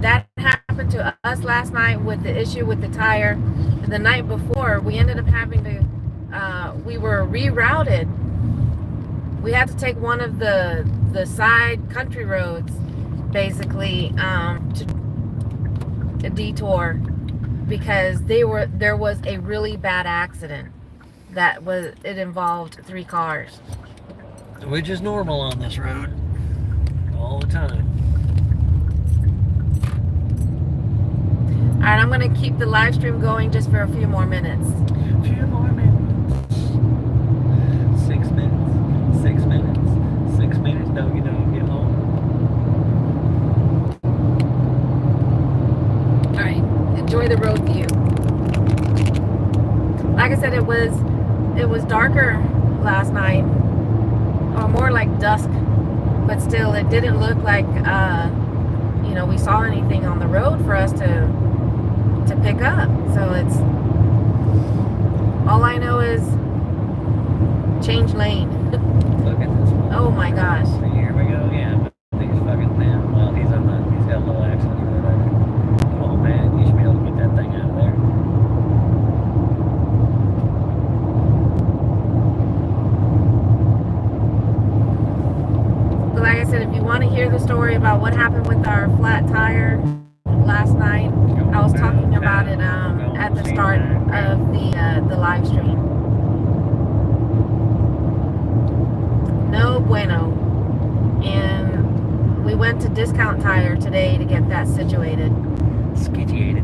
That happened to us last night with the issue with the tire. And the night before, we ended up having to, we were rerouted. We had to take one of the side country roads, basically, to a detour because there was a really bad accident it involved 3 cars. Which is normal on this road. All the time. All right, I'm going to keep the live stream going just for a few more minutes. A few more minutes. 6 minutes. 6 minutes. 6 minutes. Doggy dog, get home. All right, enjoy the road view. Like I said, it was darker last night, or more like dusk, but still, it didn't look like we saw anything on the road for us to pick up. So it's all I know is change lane. Look at this one. Oh my gosh. Here we go again. These fucking man. Well, he's got a little accident or whatever. Come on, man. You should be able to get that thing out of there. But like I said, if you want to hear the story about what happened with our flat tire last night, I was talking about it at the start of the live stream. No bueno. And we went to Discount Tire today to get that situated. Skittiated.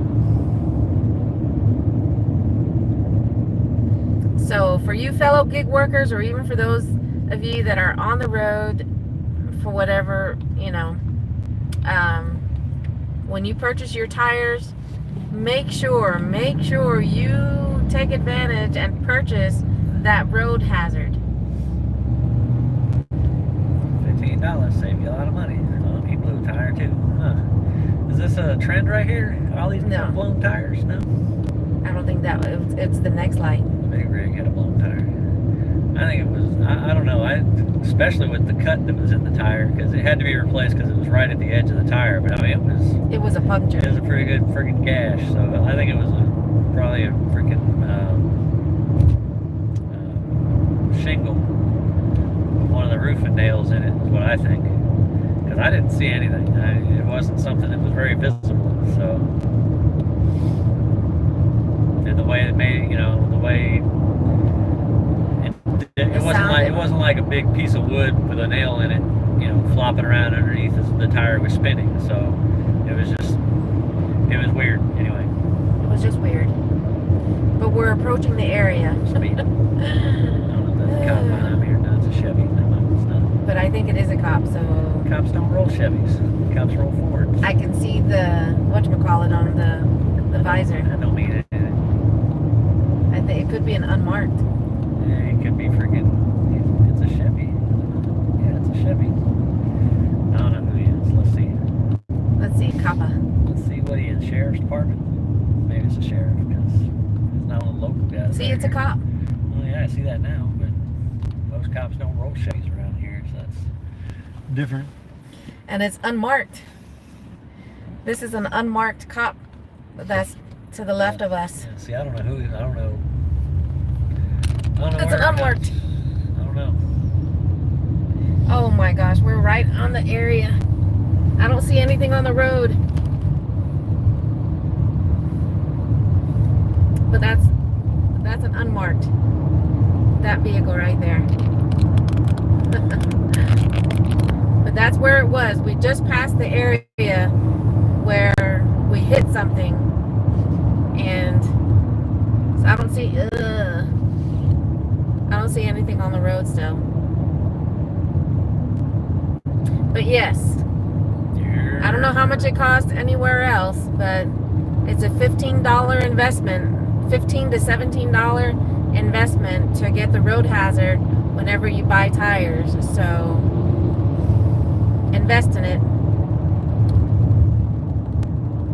So for you fellow gig workers, or even for those of you that are on the road for whatever, when you purchase your tires, make sure you take advantage and purchase that road hazard. $15 save you a lot of money. Oh, he blew a tire too. Huh. Is this a trend right here? All these No. blown tires? No. I don't think that it's the next light. The big rig had a blown tire. I think it was, I don't know, especially with the cut that was in the tire, because it had to be replaced because it was right at the edge of the tire. But I mean, It was a puncture. it was a pretty good freaking gash. So I think it was probably a freaking shingle with one of the roofing nails in it, is what I think. Because I didn't see anything. It wasn't something that was very visible. So, and the way it made it, the way it wasn't like a big piece of wood with a nail in it, flopping around underneath as the tire was spinning. So it was weird. Anyway, It was just weird. But we're approaching the area. speed. I don't know if that's a cop behind me or not. It's a Chevy. No, it's not. But I think it is a cop, so Cops don't roll Chevys. Cops roll Fords. I can see the whatchamacallit on the visor. That don't mean it. I think it could be an unmarked. Yeah, it could be freaking. It's a Chevy. Yeah, it's a Chevy. I don't know who he is. Let's see. Let's see, Kappa. Let's see what he is. Sheriff's Department. Maybe it's a sheriff because it's not one of the local guys. See, it's a cop. Well, yeah, I see that now, but most cops don't roll Chevys around here, so that's different. And it's unmarked. This is an unmarked cop that's to the left of us. Yeah, see, I don't know who. I don't know. I don't know It's where an unmarked. it comes. I don't know. Oh my gosh, we're right on the area. I don't see anything on the road. But that's an unmarked. That vehicle right there. But that's where it was. We just passed the area where we hit something, and so I don't see anything on the road still. But yes, I don't know how much it costs anywhere else, but it's a $15 investment, $15 to $17 investment to get the road hazard whenever you buy tires. So invest in it,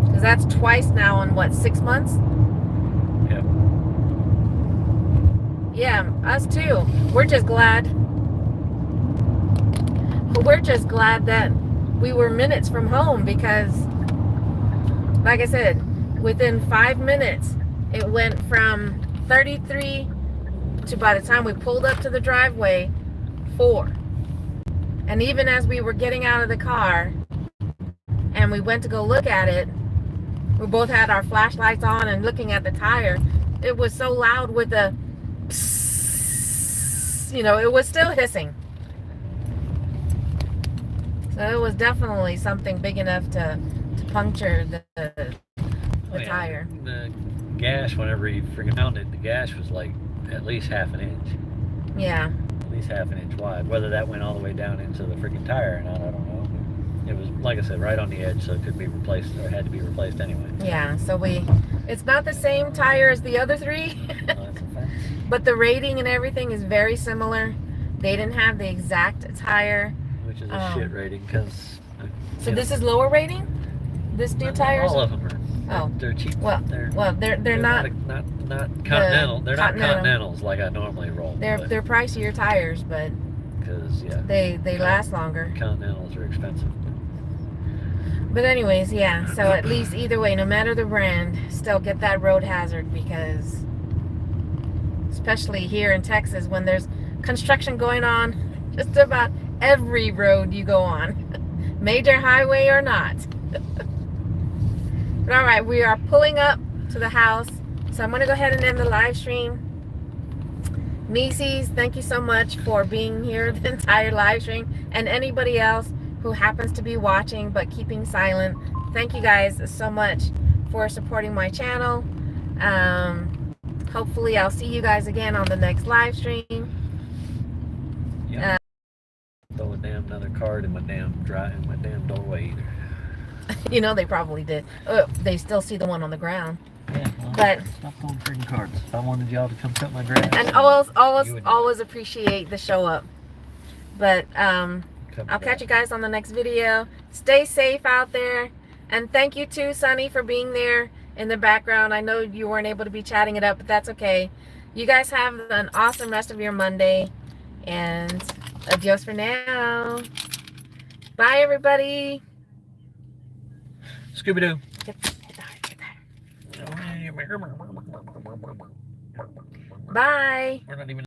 because that's twice now in what, 6 months? Yep. Yeah, us too. We're just glad that we were minutes from home, because like I said, within 5 minutes it went from 33 to, by the time we pulled up to the driveway, 4. And even as we were getting out of the car and we went to go look at it, we both had our flashlights on and looking at the tire. It was so loud with the psss, it was still hissing. So it was definitely something big enough to puncture the tire. The gash, whenever he freaking found it, the gash was like at least half an inch. Yeah. At least half an inch wide. Whether that went all the way down into the freaking tire or not, I don't know. It was, like I said, right on the edge, so it could be replaced, or had to be replaced anyway. Yeah, so it's not the same tire as the other 3. That's a fact. But the rating and everything is very similar. They didn't have the exact tire. Which is a shit rating, because... So this is lower rating? This new tires? All of them are. Oh. They're cheap. Well, they're not not continental. They're not Continental. continentals like I normally roll. they're pricier tires, but because they last longer. Continentals are expensive. But anyways, yeah. So at least either way, no matter the brand, still get that road hazard, because especially here in Texas, when there's construction going on, just about every road you go on, major highway or not. But all right, we are pulling up to the house, so I'm going to go ahead and end the live stream. Nieces, thank you so much for being here the entire live stream, and anybody else who happens to be watching but keeping silent, thank you guys so much for supporting my channel. Hopefully I'll see you guys again on the next live stream. Yeah. Throw a damn another card in my damn doorway either. They probably did. They still see the one on the ground. Yeah, well, But stop throwing freaking cards. If I wanted y'all to come cut my grass, and always appreciate the show up. But I'll catch you guys on the next video. Stay safe out there, and thank you too, Sunny, for being there in the background. I know you weren't able to be chatting it up, but that's okay. You guys have an awesome rest of your Monday, and adios for now. Bye, everybody. Scooby-Doo. Get there. Bye. We're not even